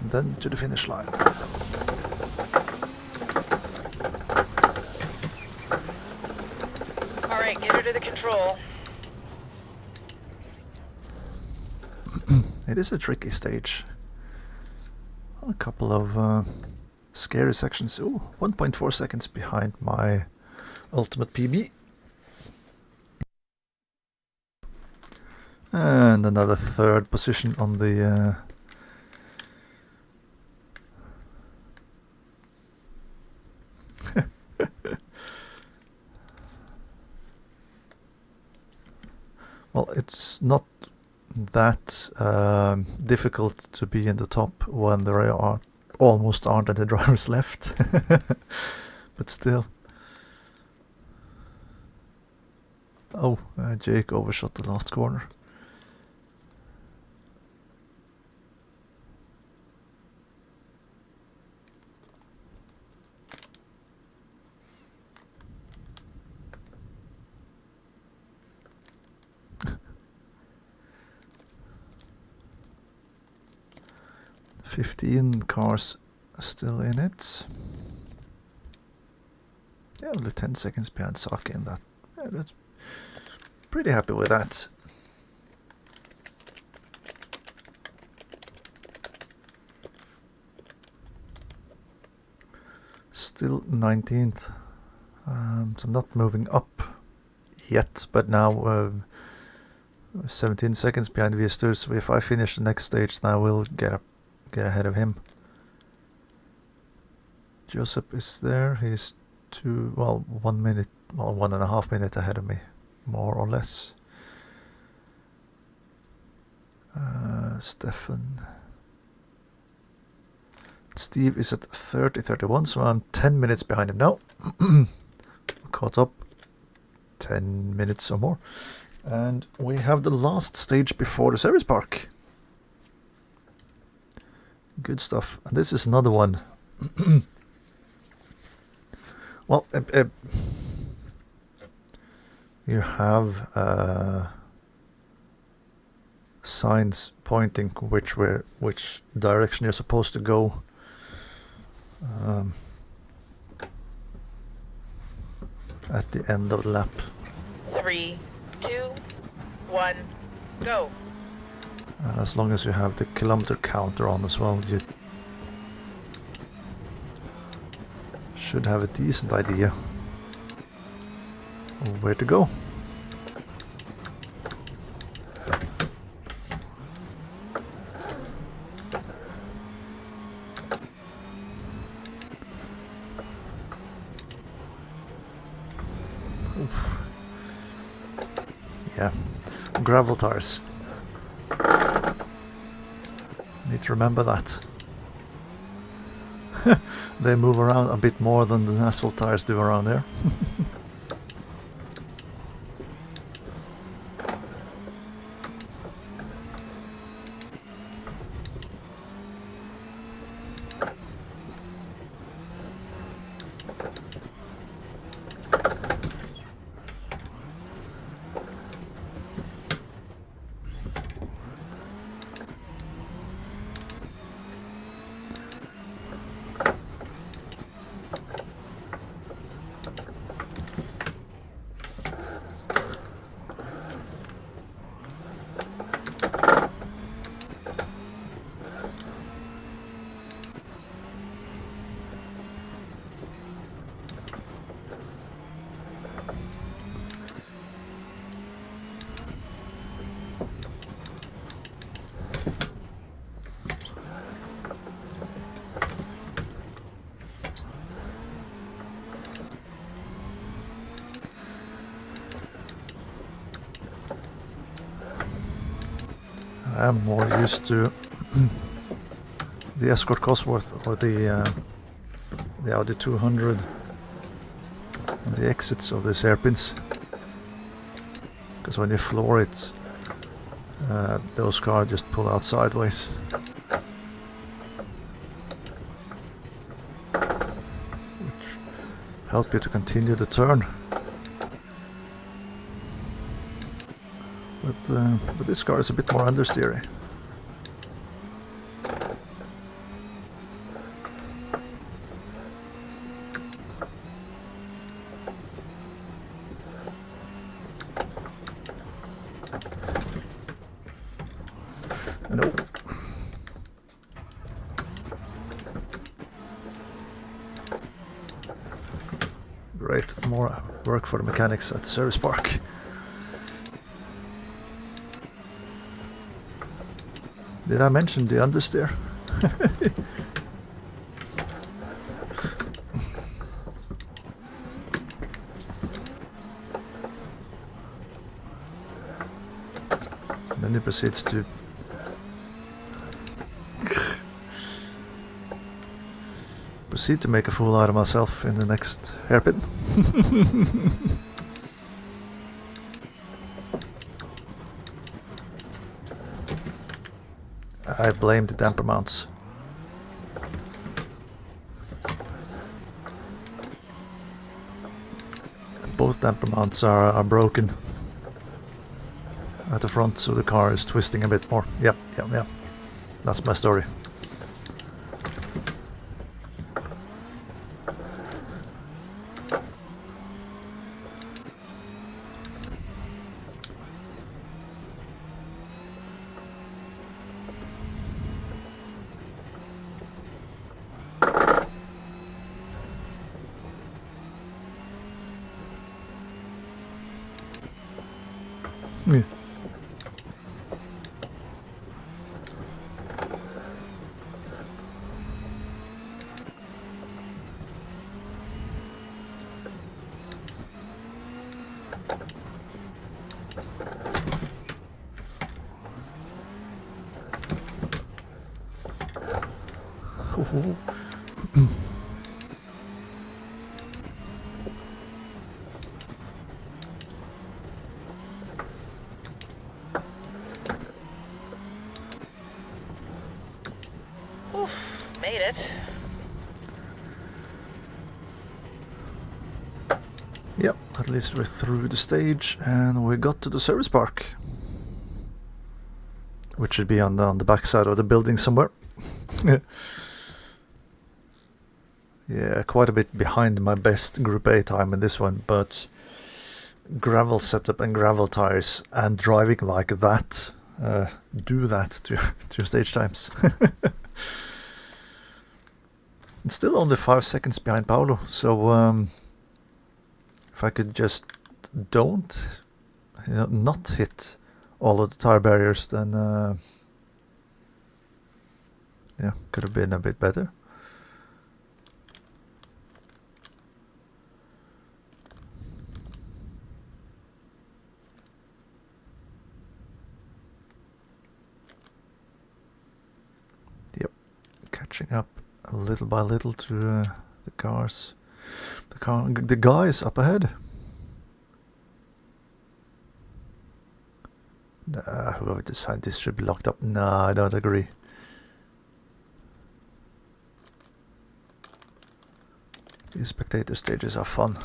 Speaker 1: And then to the finish line.
Speaker 2: All right, get her to the control.
Speaker 1: It is a tricky stage. A couple of scary sections. Ooh, 1.4 seconds behind my ultimate PB. And another third position on the Well, it's not that difficult to be in the top when there are almost aren't any drivers left. But still. Oh, Jake overshot the last corner. "15 cars still in it." Yeah, only 10 seconds behind Saki in that. Yeah, that's pretty happy with that. Still 19th. So I'm not moving up yet, but now 17 seconds behind Viestur, so if I finish the next stage, then I will get ahead of him. Joseph is there. He's 1 minute, 1.5 minutes ahead of me, more or less. Stefan. Steve is at 30:31, so I'm 10 minutes behind him now. Caught up 10 minutes or more. And we have the last stage before the service park. Good stuff. And this is another one. Well, you have signs pointing which direction you're supposed to go. At the end of the lap.
Speaker 2: 3, 2, 1, go.
Speaker 1: And as long as you have the kilometer counter on as well, you should have a decent idea of where to go. Oof. Yeah, gravel tires. Need to remember that. They move around a bit more than the asphalt tires do around there. I'm more used to the Escort Cosworth or the Audi 200 and the exits of these hairpins, because when you floor it, those cars just pull out sideways. Which help you to continue the turn. But this car is a bit more understeery. Nope. Great, more work for the mechanics at the service park. Did I mention the understeer? he proceeds to make a fool out of myself in the next hairpin. I blame the damper mounts. Both damper mounts are broken at the front, so the car is twisting a bit more. Yep. That's my story. Yeah.
Speaker 2: Oof, made it.
Speaker 1: Yep, at least we're through the stage and we got to the service park, which should be on the back side of the building somewhere. Yeah, quite a bit behind my best Group A time in this one, but gravel setup and gravel tires and driving like that do that to your stage times. And still only 5 seconds behind Paolo, so if I could just not hit all of the tire barriers, then yeah, could have been a bit better. Yep, catching up little by little to the cars. The guys up ahead. Whoever decided this should be locked up. Nah, I don't agree. These spectator stages are fun,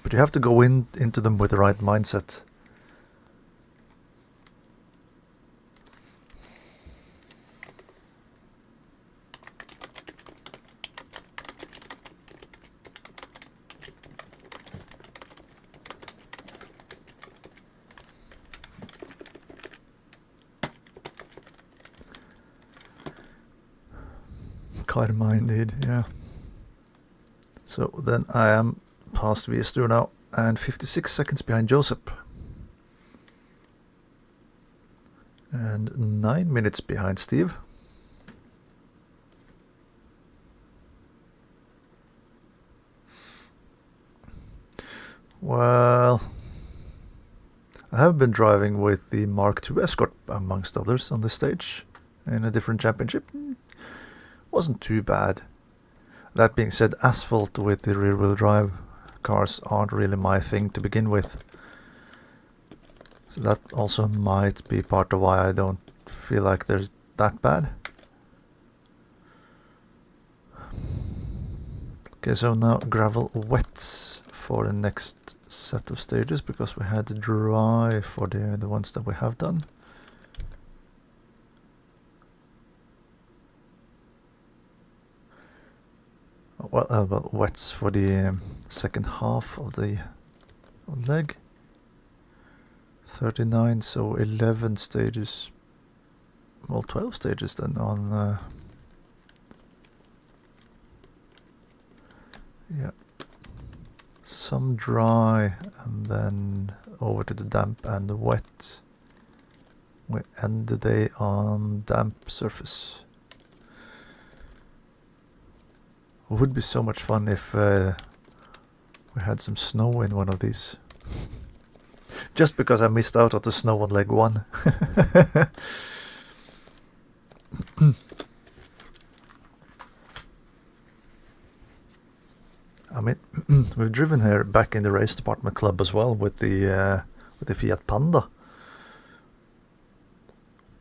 Speaker 1: but you have to go into them with the right mindset. Karma indeed, yeah. So then I am past Viestur now and 56 seconds behind Joseph. And 9 minutes behind Steve. Well, I have been driving with the Mark II Escort amongst others on this stage in a different championship. Wasn't too bad. That being said, asphalt with the rear-wheel drive cars aren't really my thing to begin with. So that also might be part of why I don't feel like they're that bad. Okay, so now gravel wets for the next set of stages, because we had dry for the ones that we have done. Well, wets for the second half of the leg. 39, so 11 stages. Well, 12 stages then on. Yeah. Some dry and then over to the damp and the wet. We end the day on damp surface. It would be so much fun if we had some snow in one of these. Just because I missed out on the snow on leg 1. I mean, we've driven here back in the race department club as well with the Fiat Panda.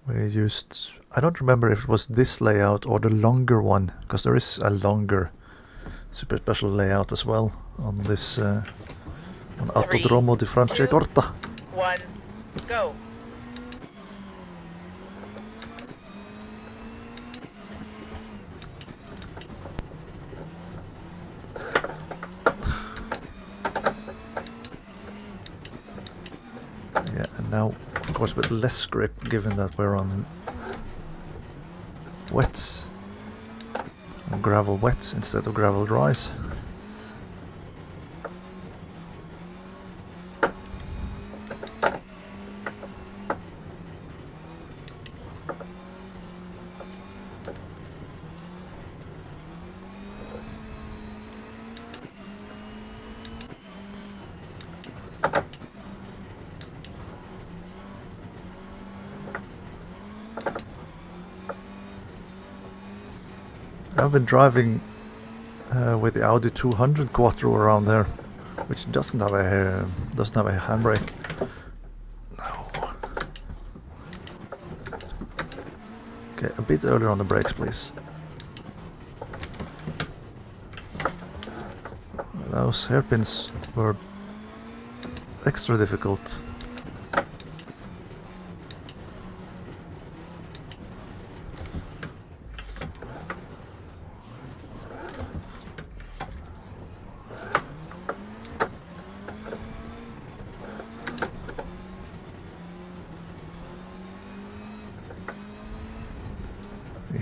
Speaker 1: We used, I don't remember if it was this layout or the longer one, because there is a longer super special layout as well on this on Autodromo di Franciacorta.
Speaker 2: 1, go.
Speaker 1: Yeah, and now, of course, with less grip, given that we're on wets, on gravel wets instead of gravel dries. I've been driving with the Audi 200 Quattro around there, which doesn't have a handbrake. No. Okay, a bit earlier on the brakes, please. Those hairpins were extra difficult.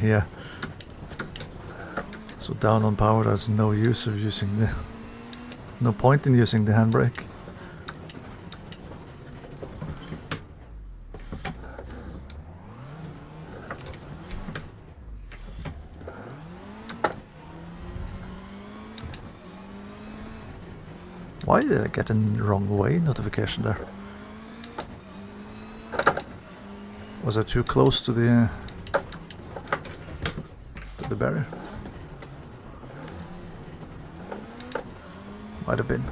Speaker 1: Yeah. So down on power, there's no use of using no point in using the handbrake. Why did I get a wrong way notification there? Was I too close to the barrier? Might have been.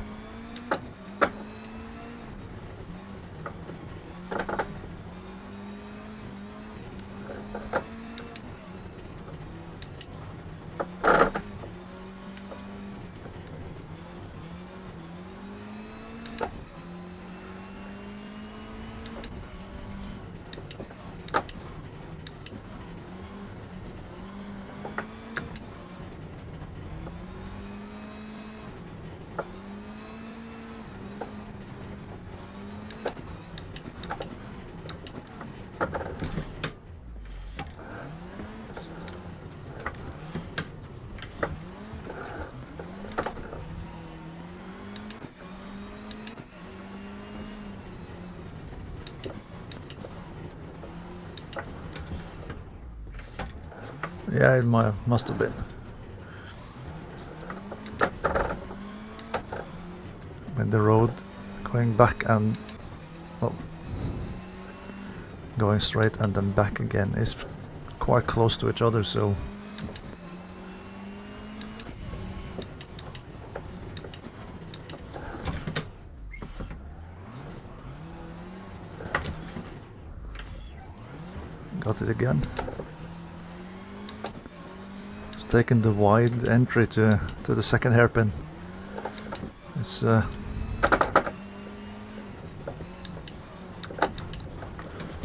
Speaker 1: Yeah, it must have been. When the road going back and, well, going straight and then back again is quite close to each other, so got it again. Taking the wide entry to the second hairpin. It's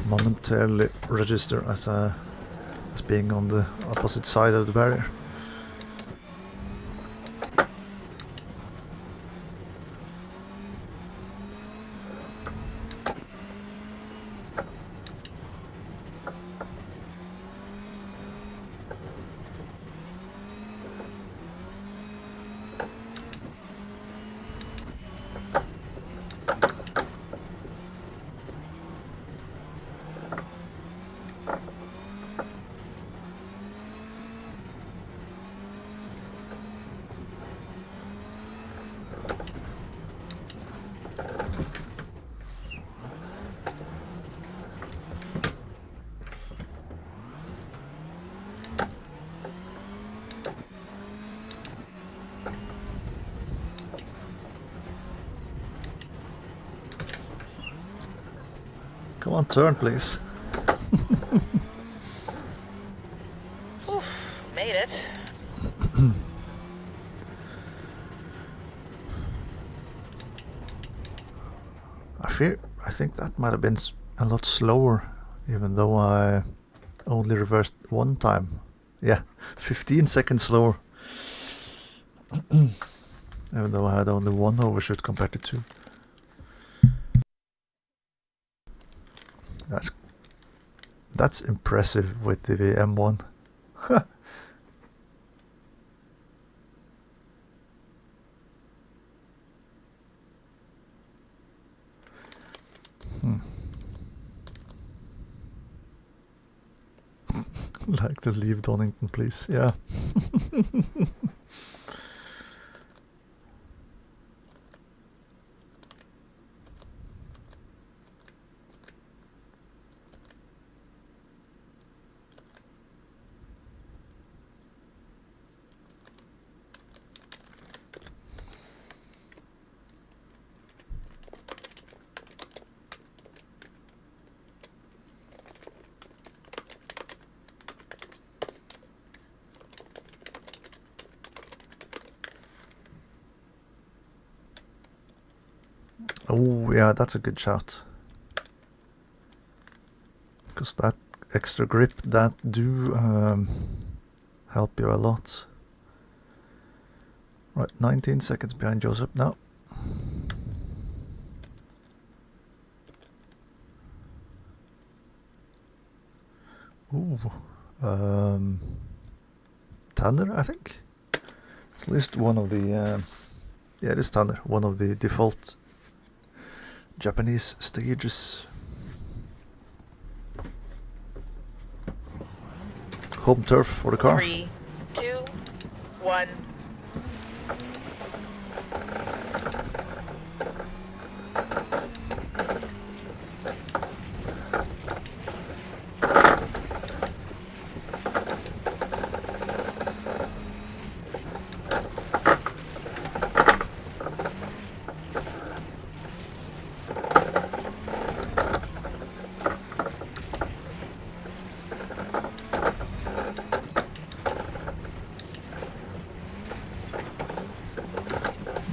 Speaker 1: momentarily register as being on the opposite side of the barrier. on, turn, please.
Speaker 2: Whew, made it.
Speaker 1: I think that might have been a lot slower, even though I only reversed one time. Yeah, 15 seconds slower. Even though I had only one overshoot compared to two. That's impressive with the M1. Like to leave Donington, please. Yeah. Oh, yeah, that's a good shout. Because that extra grip, that do help you a lot. Right, 19 seconds behind Joseph now. Ooh, Tanner, I think. It's at least one of the, yeah, it is Tanner, one of the default Japanese stages. Home turf for the car.
Speaker 2: 3, 2, 1.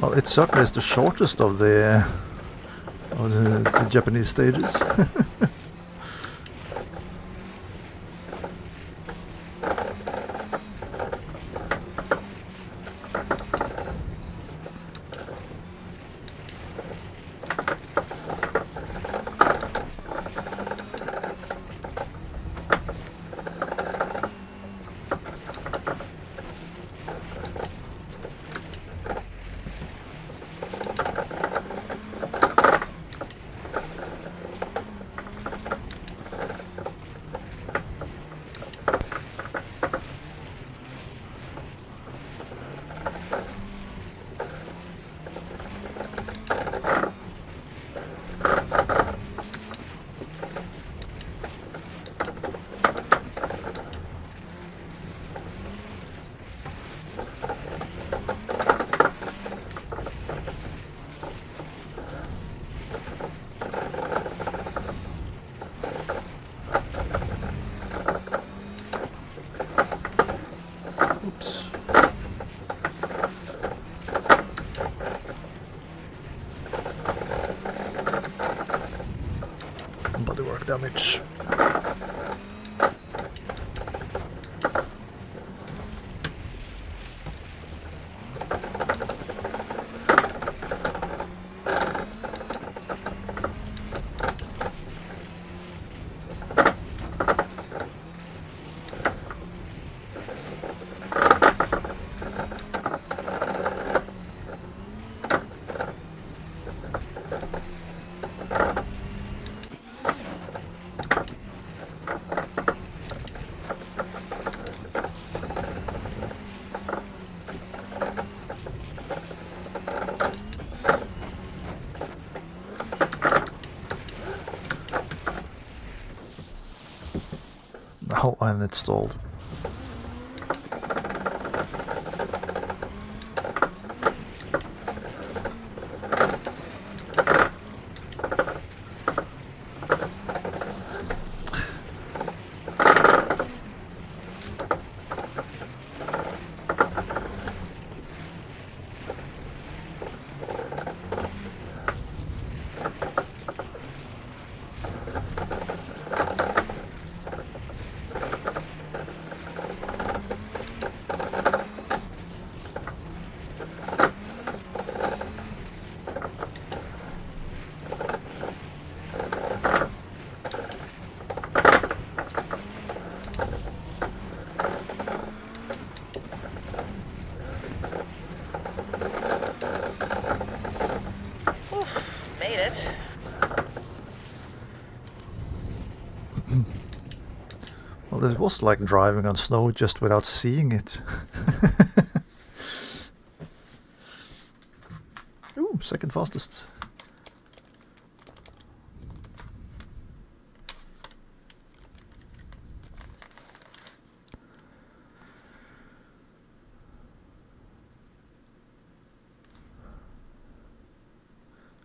Speaker 1: Well, it certainly is the shortest of the Japanese stages. Oops. Bodywork damage. Now I'm installed. Well, it was like driving on snow just without seeing it. Ooh, second fastest.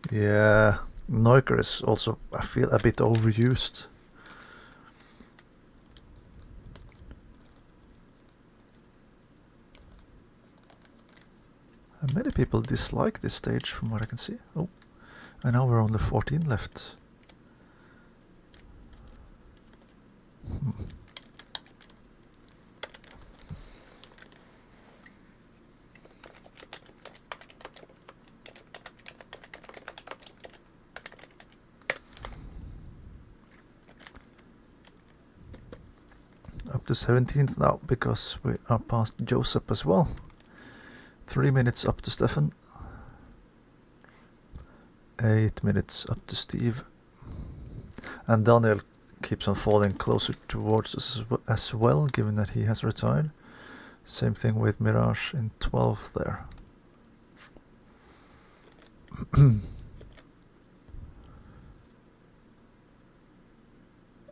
Speaker 1: Yeah, Neuker is also, I feel, a bit overused. And many people dislike this stage from what I can see. Oh, and now we're only 14 left. Up to 17th now, because we are past Joseph as well. 3 minutes up to Stefan. 8 minutes up to Steve. And Daniel keeps on falling closer towards us as well, given that he has retired. Same thing with Mirage in 12th there.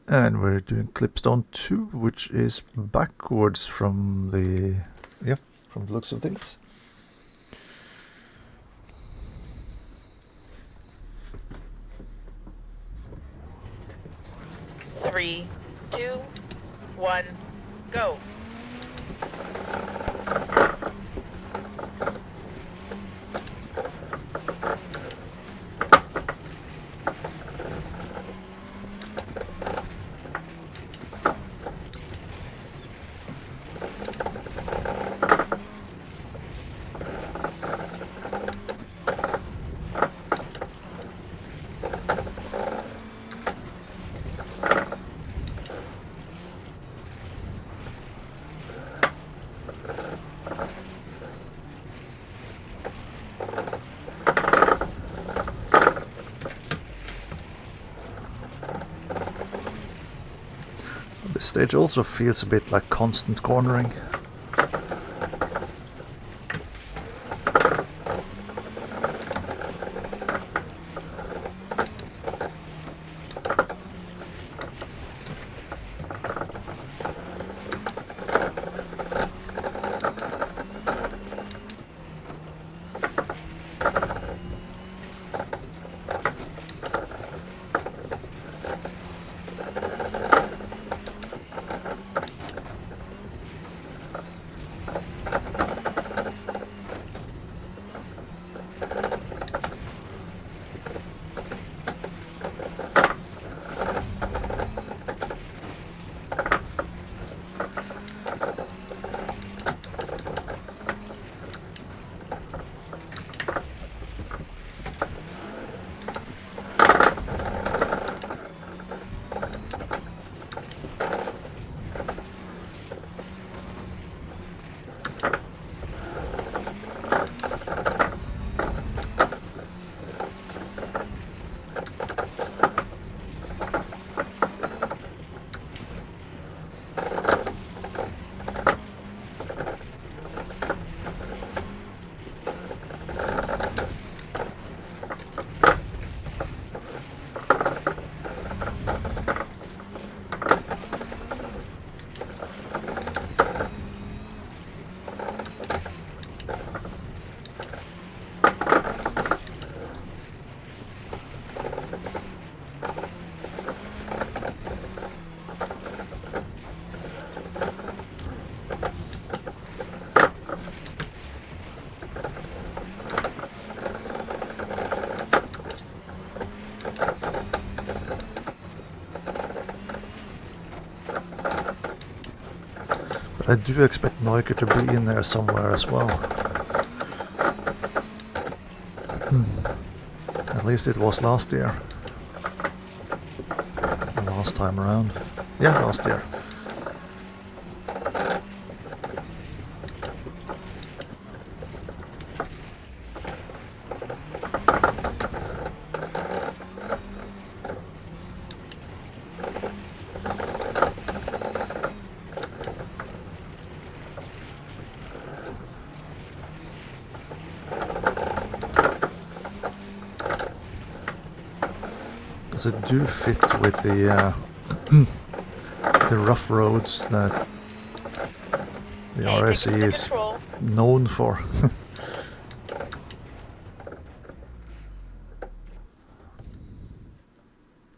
Speaker 1: And we're doing Clipstone 2, which is backwards from the looks of things.
Speaker 2: Three, two, one, go.
Speaker 1: This stage also feels a bit like constant cornering. I do expect Neuker to be in there somewhere as well. At least it was last year. Last time around. Yeah, last year. do fit with the the rough roads that the
Speaker 2: Okay,
Speaker 1: RSE
Speaker 2: taking under
Speaker 1: is
Speaker 2: control.
Speaker 1: known for.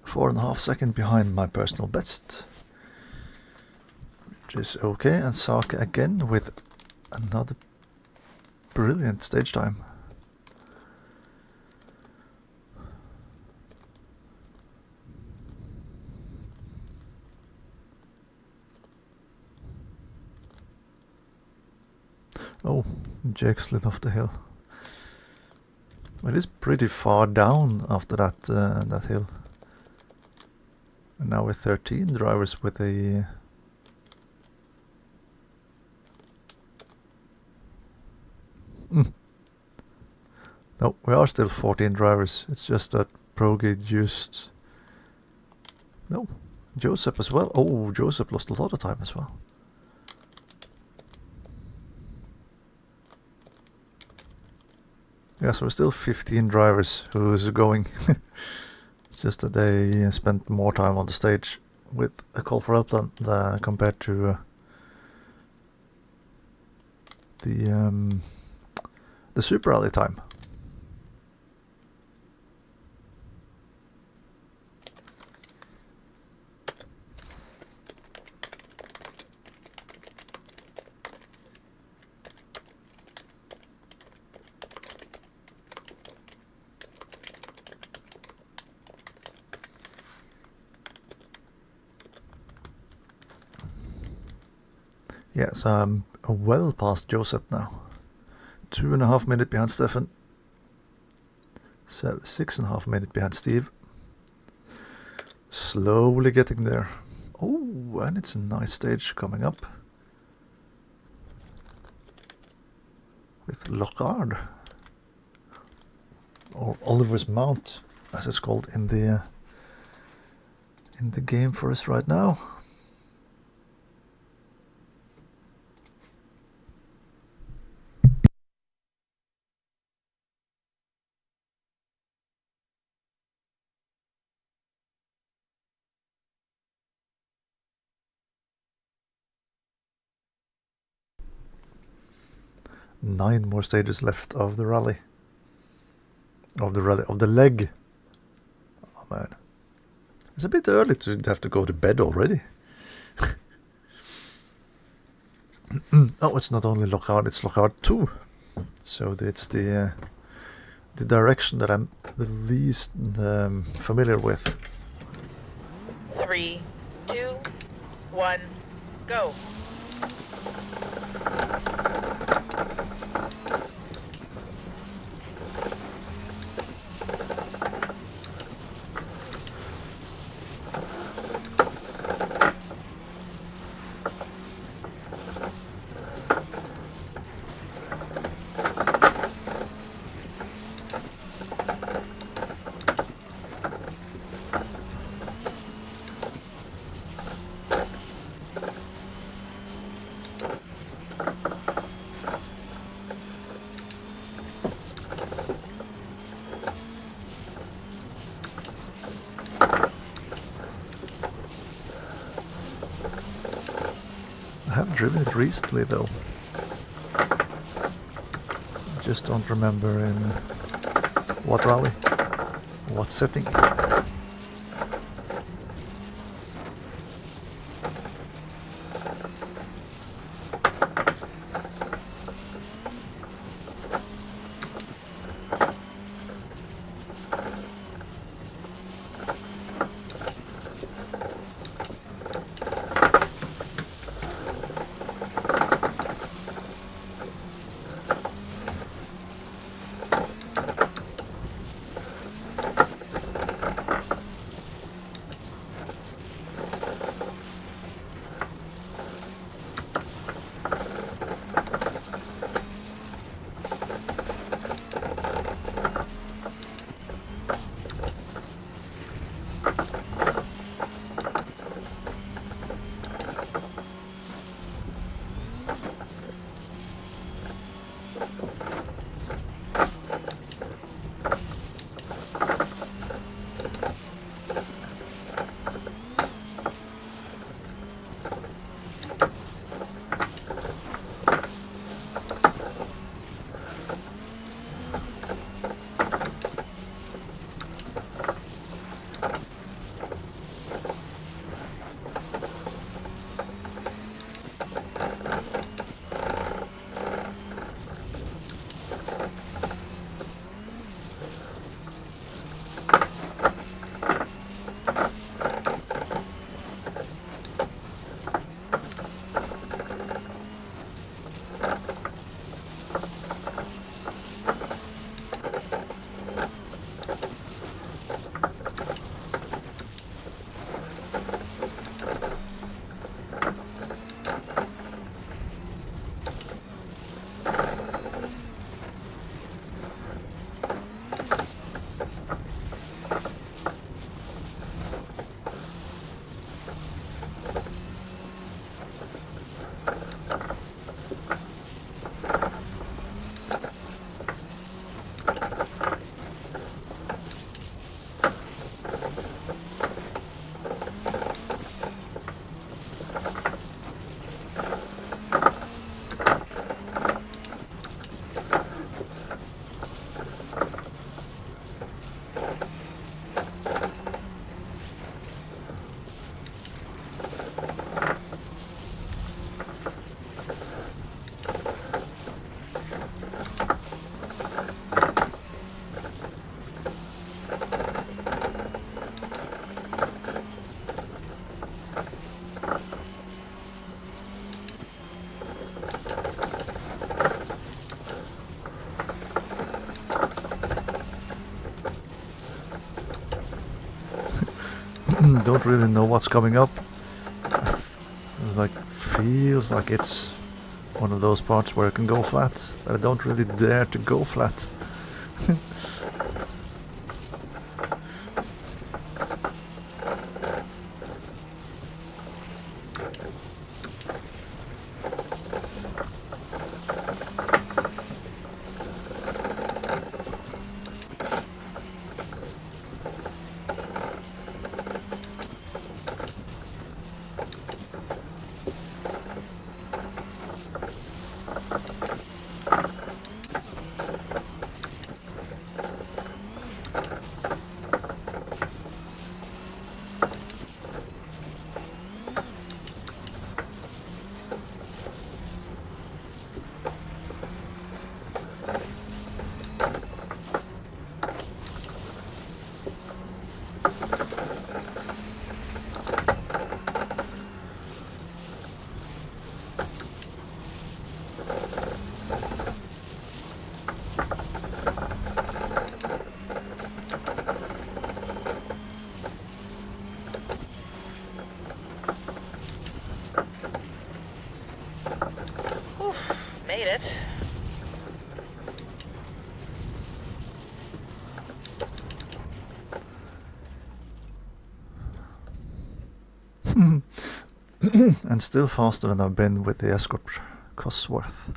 Speaker 1: 4.5 seconds behind my personal best, which is okay. And Saka again with another brilliant stage time. Oh, Jake slid off the hill. It is pretty far down after that that hill. And now with 13 drivers with a no, we are still 14 drivers. It's just that Progate used no Joseph as well. Oh, Joseph lost a lot of time as well. Yeah, so we're still 15 drivers who's going. It's just that they spent more time on the stage with a call for help than compared to the Super Rally time. Yes, I'm well past Joseph now. 2.5 minutes behind Stefan. 6.5 minutes behind Steve. Slowly getting there. Oh, and it's a nice stage coming up. With Lockhard. Or Oliver's Mount, as it's called in the game for us right now. Nine more stages left of the rally. Of the leg. Oh man. It's a bit early to have to go to bed already. Oh, it's not only Lockhart, it's Lockhart 2. So it's the direction that I'm the least familiar with.
Speaker 2: 3, 2, 1, go.
Speaker 1: I have driven it recently though. I just don't remember in what rally, what setting. Don't really know what's coming up. It's like, feels like it's one of those parts where I can go flat, but I don't really dare to go flat.
Speaker 2: Made it.
Speaker 1: And still faster than I've been with the Escort Cosworth.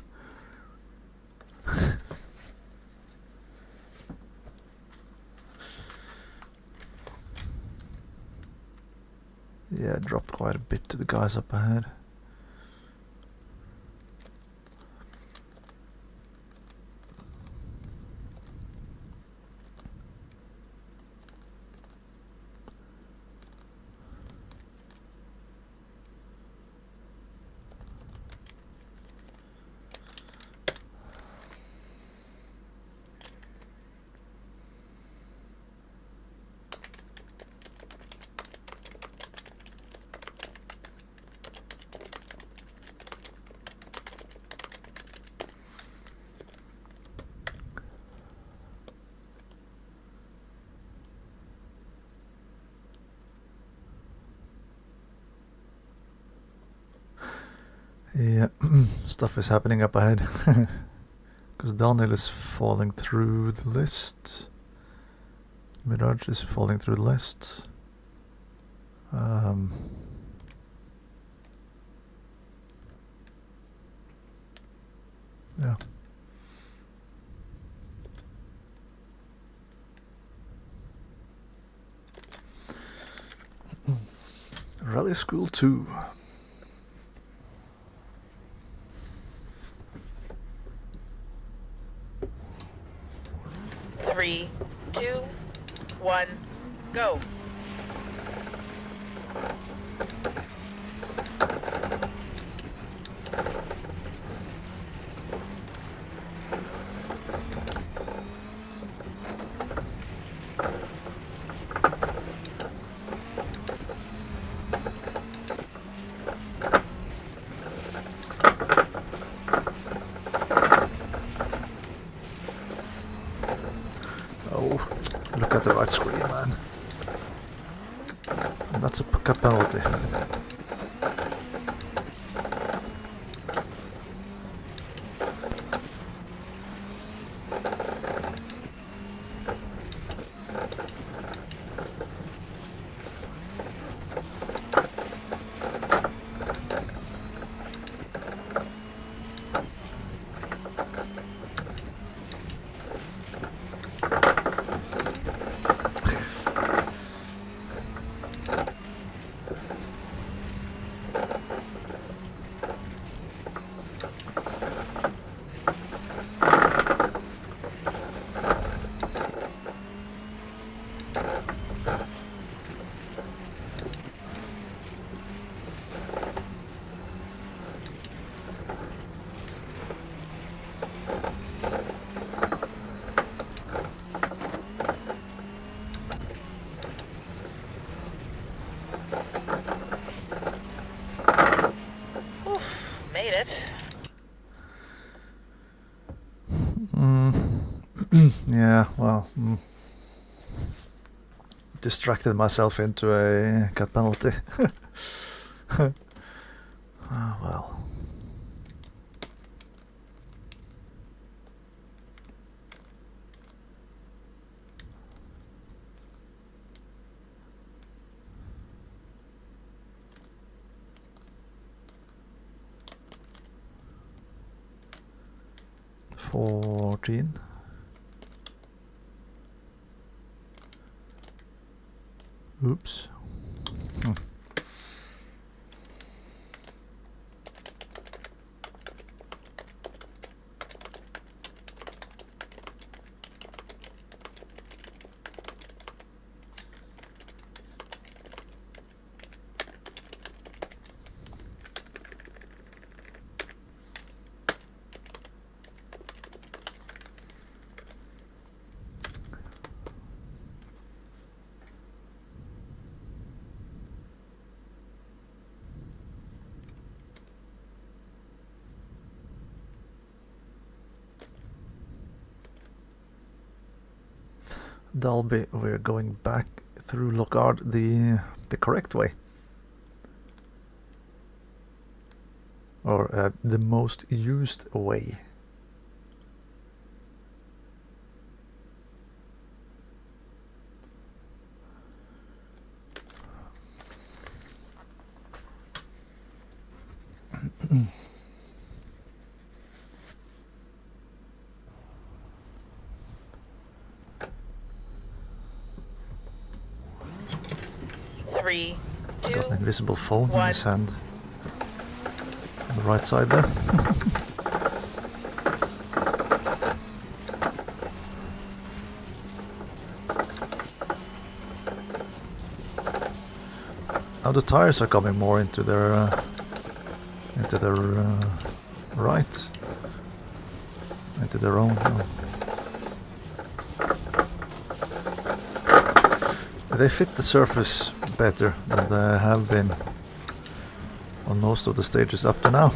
Speaker 1: Yeah, dropped quite a bit to the guys up ahead. Yeah, stuff is happening up ahead. Because Daniel is falling through the list. Mirage is falling through the list. Yeah. Rally School 2.
Speaker 2: Three, 2, 1, go.
Speaker 1: at the right screen, man. And that's a cut penalty.
Speaker 2: Made it.
Speaker 1: Yeah, well, distracted myself into a cut penalty. Ah, well. $14. Oops. Dalby, we're going back through Lockhart the correct way. Or the most used way.
Speaker 2: Three, two,
Speaker 1: Got an invisible phone in
Speaker 2: one.
Speaker 1: his hand. On the right side there. Now the tires are coming more into their right, into their own. They fit the surface better than they have been on most of the stages up to now.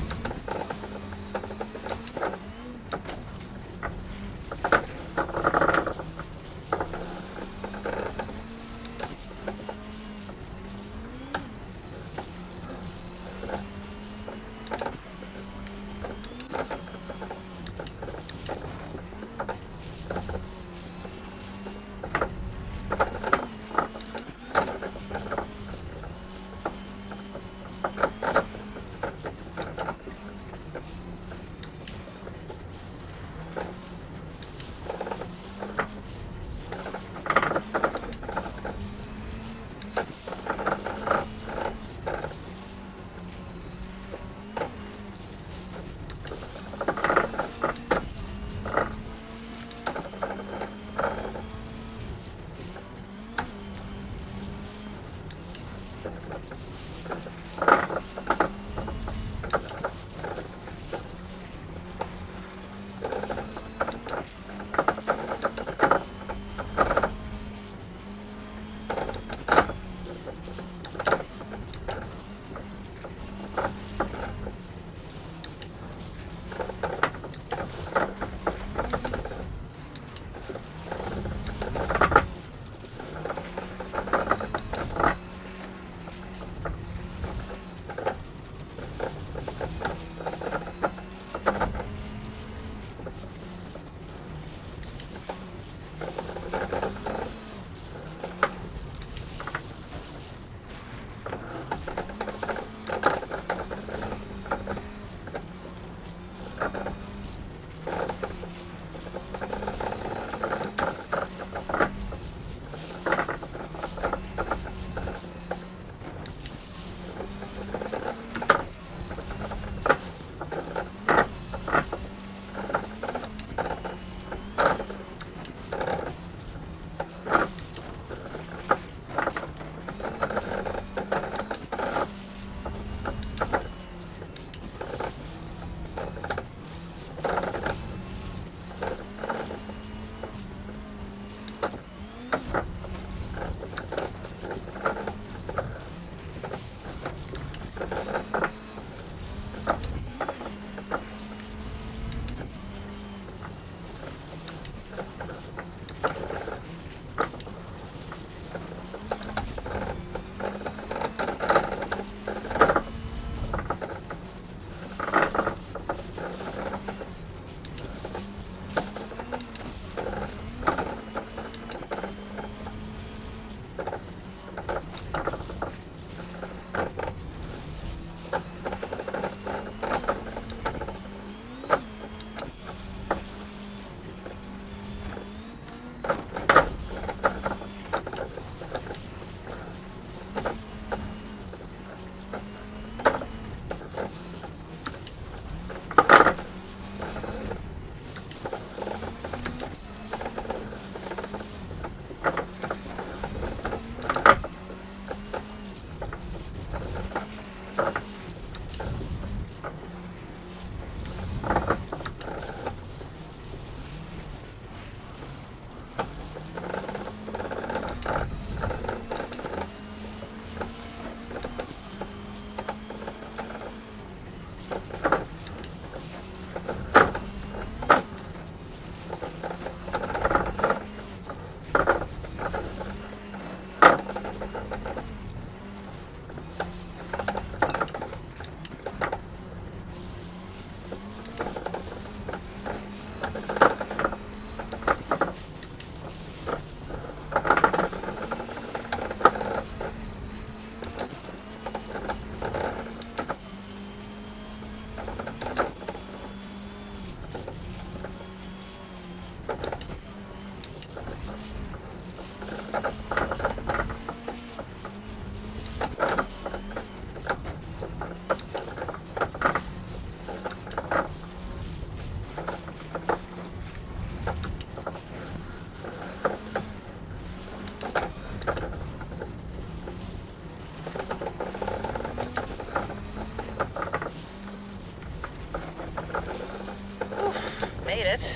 Speaker 2: it.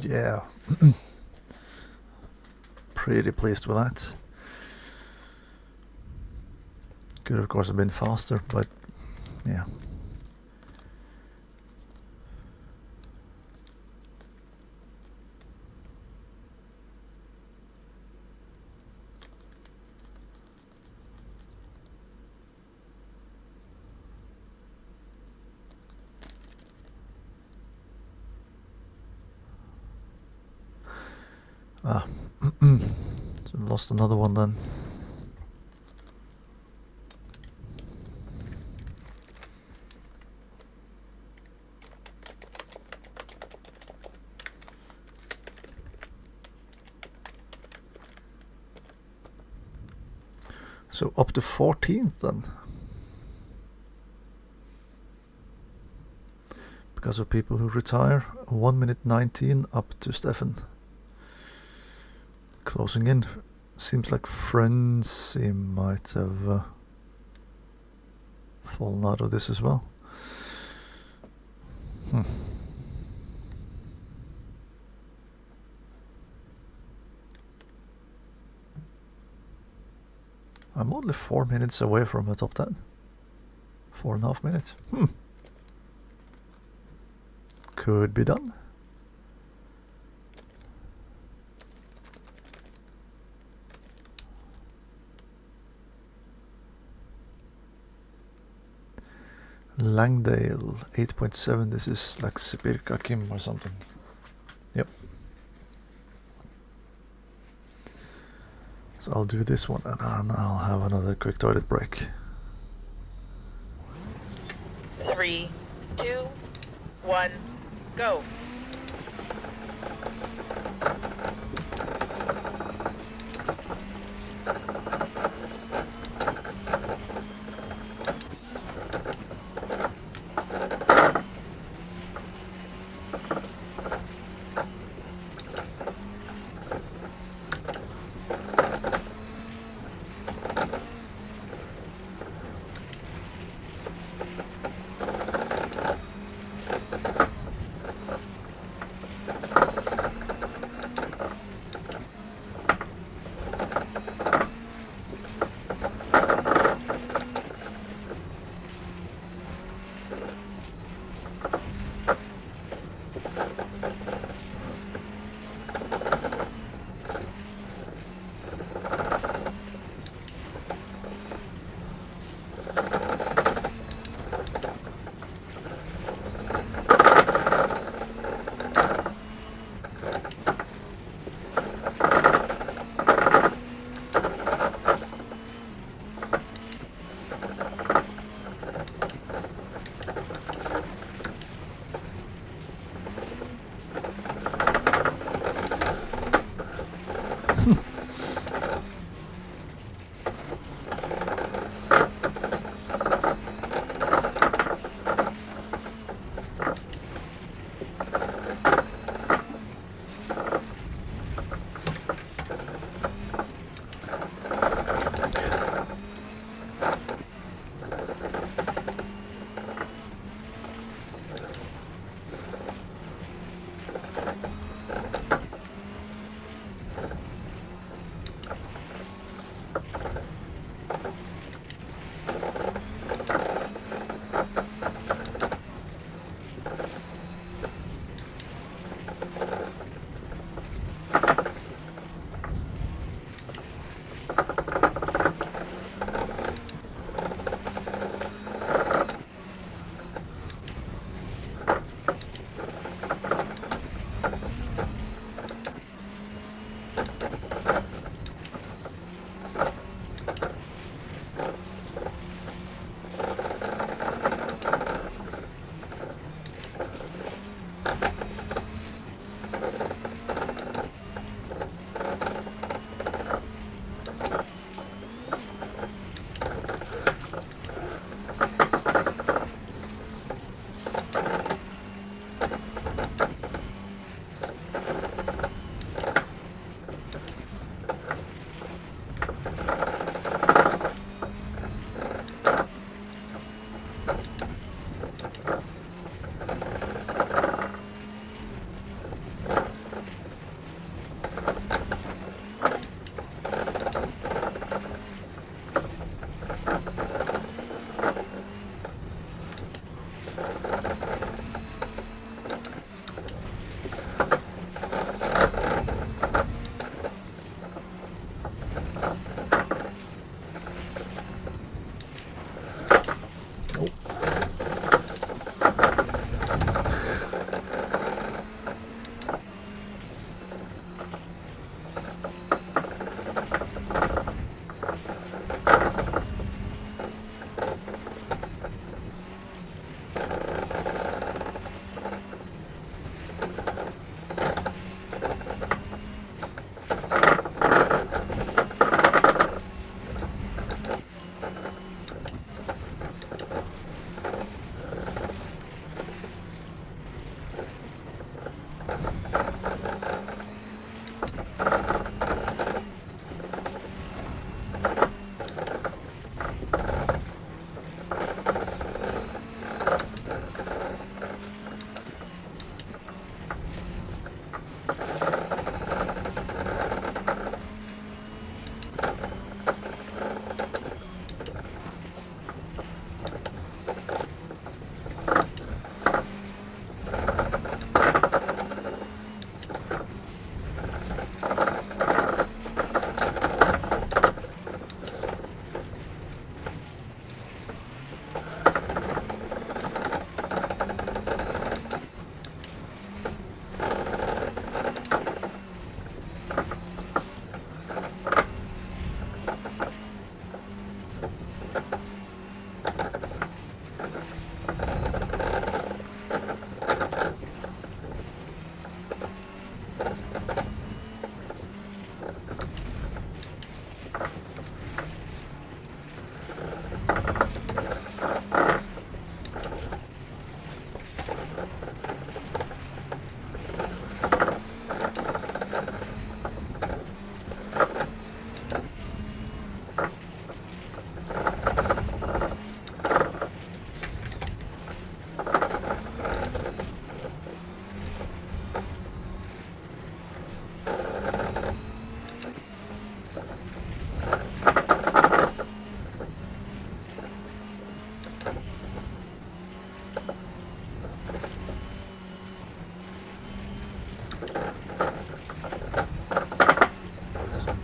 Speaker 1: Yeah. Pretty pleased with that. Could of course have been faster, but yeah. Ah, so lost another one then. So up to 14th then. Because of people who retire, 1 minute 19 up to Stefan. Closing in. Seems like Frenzy might have fallen out of this as well. I'm only 4 minutes away from a top 10. 4.5 minutes. Could be done. Langdale 8.7. This is like Sibirka Kim or something. Yep. So I'll do this one and then I'll have another quick toilet break.
Speaker 2: 3, 2, 1, go.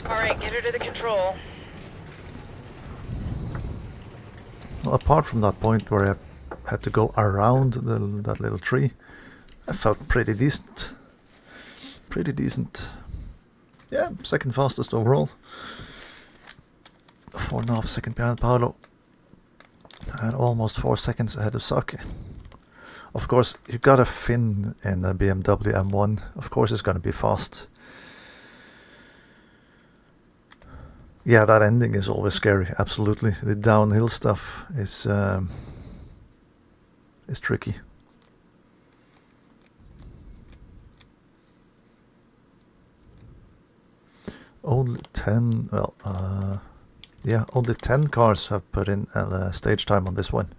Speaker 2: Alright, get her to the control.
Speaker 1: Well, apart from that point where I had to go around that little tree, I felt pretty decent. Pretty decent. Yeah, second fastest overall. 4.5 seconds behind Paolo. And almost 4 seconds ahead of Saki. Of course, you got a fin in the BMW M1. Of course it's gonna be fast. Yeah, that ending is always scary, absolutely. The downhill stuff is tricky. Only 10, well, yeah, only 10 cars have put in stage time on this one.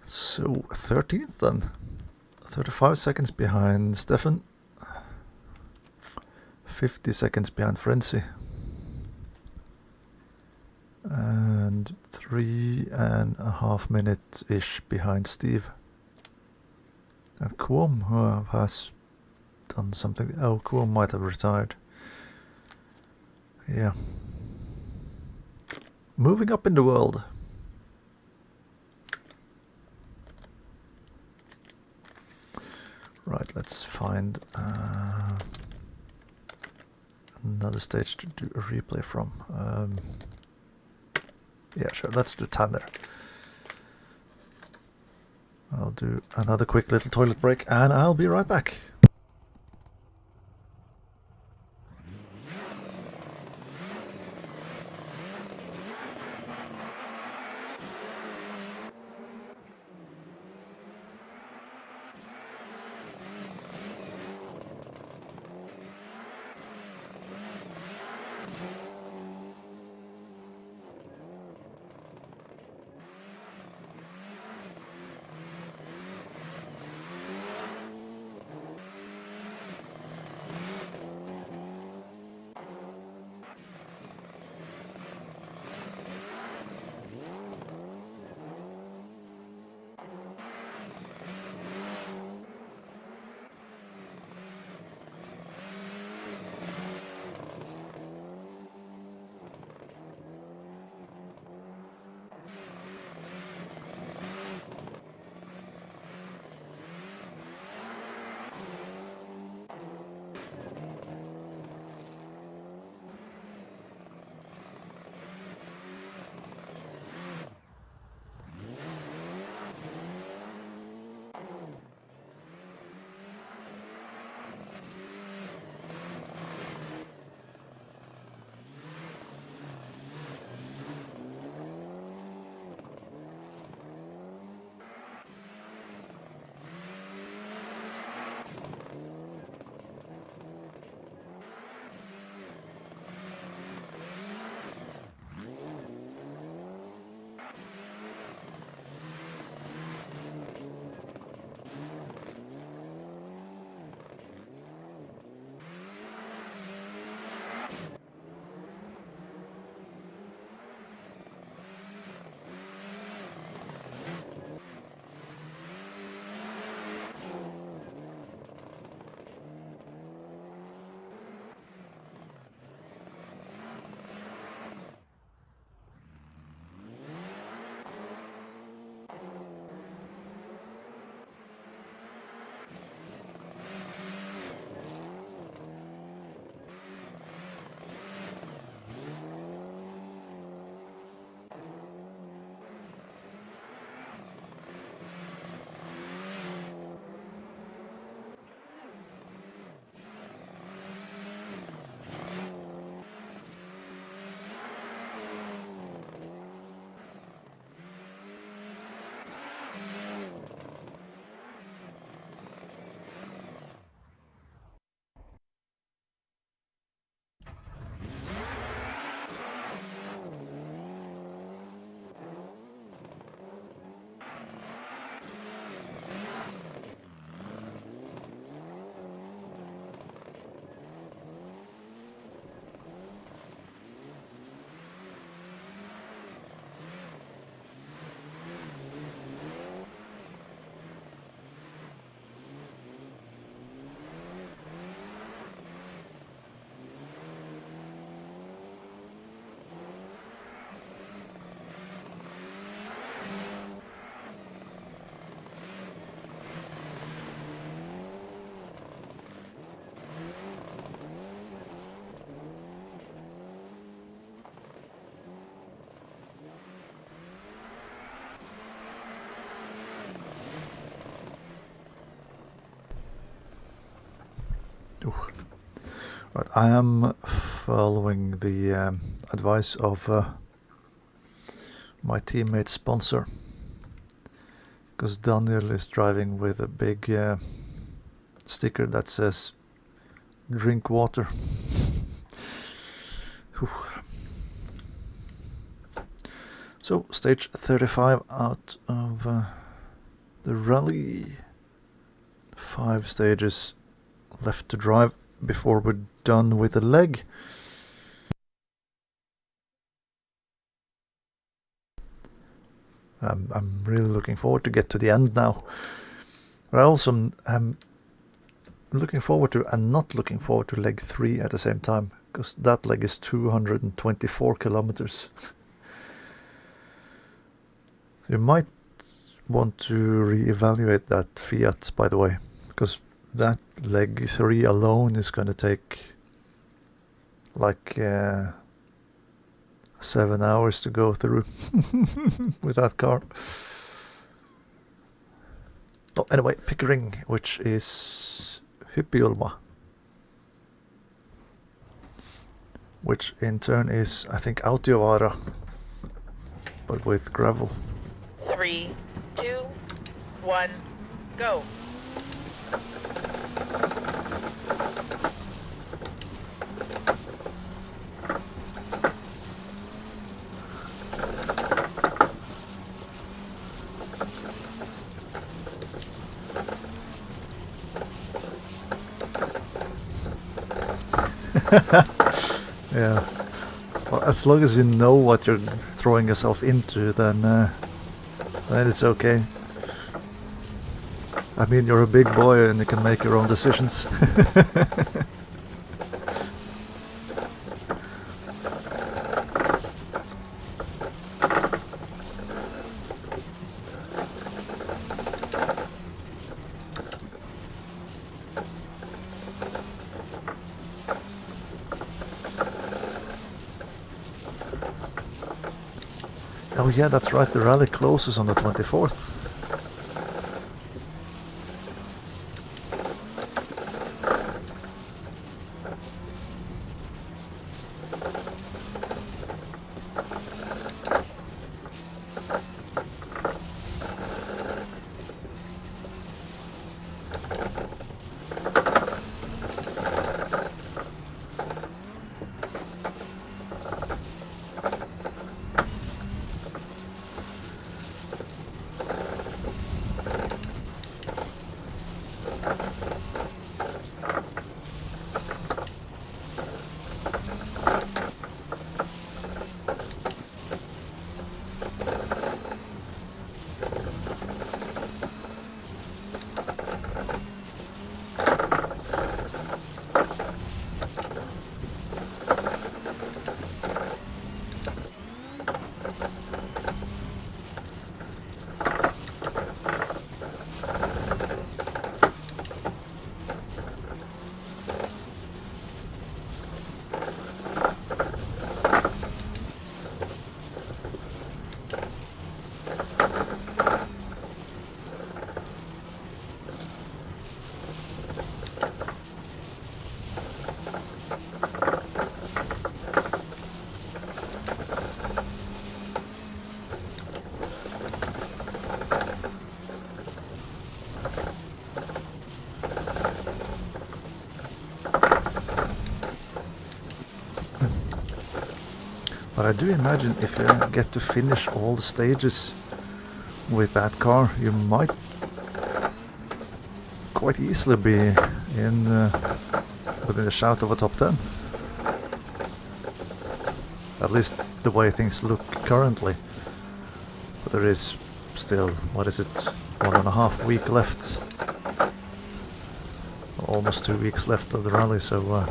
Speaker 1: So 13th then, 35 seconds behind Stefan, 50 seconds behind Frenzy, and 3.5 minutes-ish behind Steve. And Quom, who has done something, oh, Quom might have retired. Yeah. Moving up in the world. Right, let's find another stage to do a replay from. Yeah, sure, let's do Tanner. I'll do another quick little toilet break and I'll be right back. Ooh. Right, I am following the advice of my teammate sponsor, because Daniel is driving with a big sticker that says drink water. So stage 35 out of the rally. 5 stages left to drive before we're done with the leg. I'm really looking forward to get to the end now. But I also am looking forward to and not looking forward to leg 3 at the same time, because that leg is 224 kilometers. You might want to re-evaluate that Fiat, by the way, because that leg 3 alone is going to take like 7 hours to go through with that car. Oh, anyway, Pickering, which is Hyppyulma, which in turn is, I think, Autiovara, but with gravel.
Speaker 2: 3, 2, 1, go.
Speaker 1: Yeah. Well, as long as you know what you're throwing yourself into, then it's okay. I mean, you're a big boy and you can make your own decisions. Oh yeah, that's right, the rally closes on the 24th. But I do imagine if you get to finish all the stages with that car, you might quite easily be in within a shout of a top 10. At least the way things look currently. But there is still, what is it, 1.5 week left. Almost 2 weeks left of the rally, so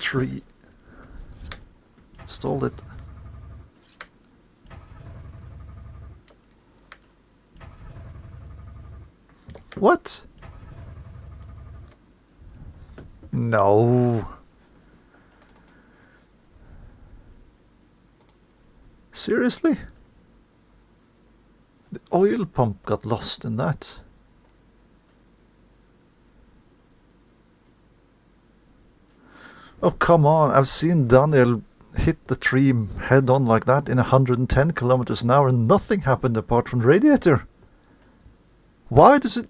Speaker 1: tree. Stalled it. What? No. Seriously? The oil pump got lost in that. Oh, come on. I've seen Daniel hit the tree head on like that in 110 kilometers an hour and nothing happened apart from the radiator. Why does it...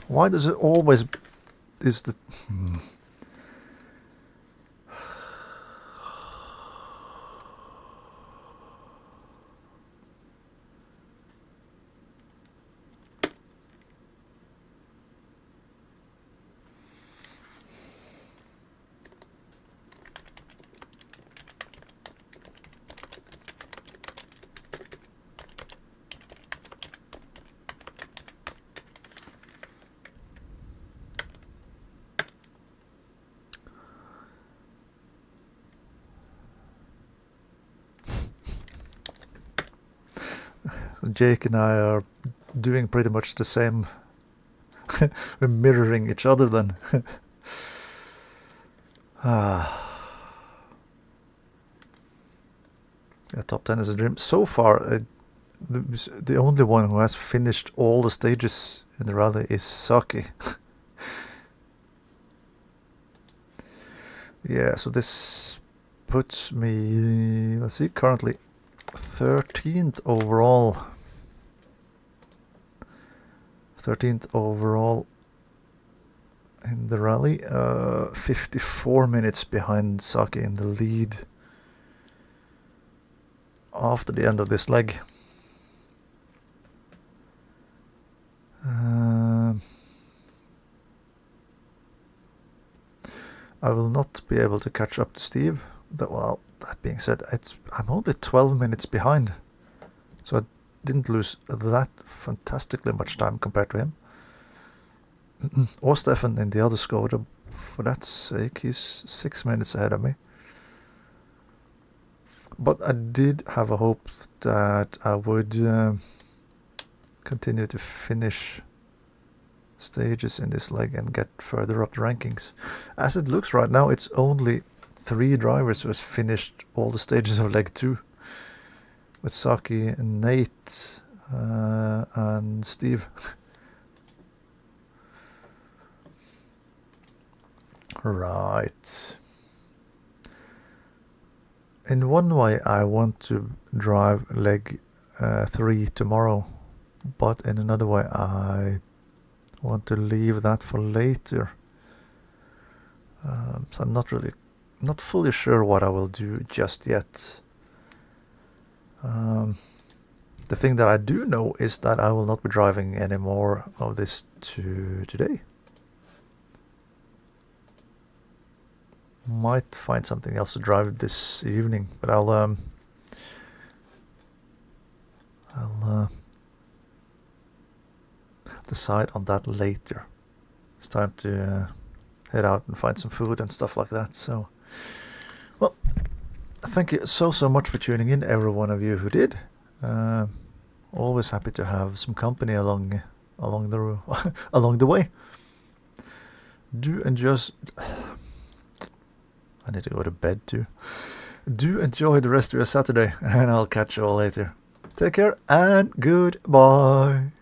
Speaker 1: Why does it always... is the... Jake and I are doing pretty much the same. We're mirroring each other then. Yeah, top 10 is a dream. So far, the only one who has finished all the stages in the rally is Saki. Yeah, so this puts me, let's see, currently 13th overall. 13th overall in the rally, 54 minutes behind Saki in the lead after the end of this leg. I will not be able to catch up to Steve. Well, that being said, I'm only 12 minutes behind, so I didn't lose that fantastically much time compared to him. Or Stefan in the other Skoda. For that sake, he's 6 minutes ahead of me. But I did have a hope that I would continue to finish stages in this leg and get further up the rankings. As it looks right now, it's only 3 drivers who has finished all the stages of leg 2. With Saki and Nate and Steve. Right. In one way I want to drive leg 3 tomorrow, but in another way I want to leave that for later. So I'm not fully sure what I will do just yet. The thing that I do know is that I will not be driving any more of this today. Might find something else to drive this evening, but I'll decide on that later. It's time to head out and find some food and stuff like that. So, well, thank you so much for tuning in, every one of you who did. Always happy to have some company along the way. Do enjoy. I need to go to bed too. Do enjoy the rest of your Saturday, and I'll catch you all later. Take care and goodbye.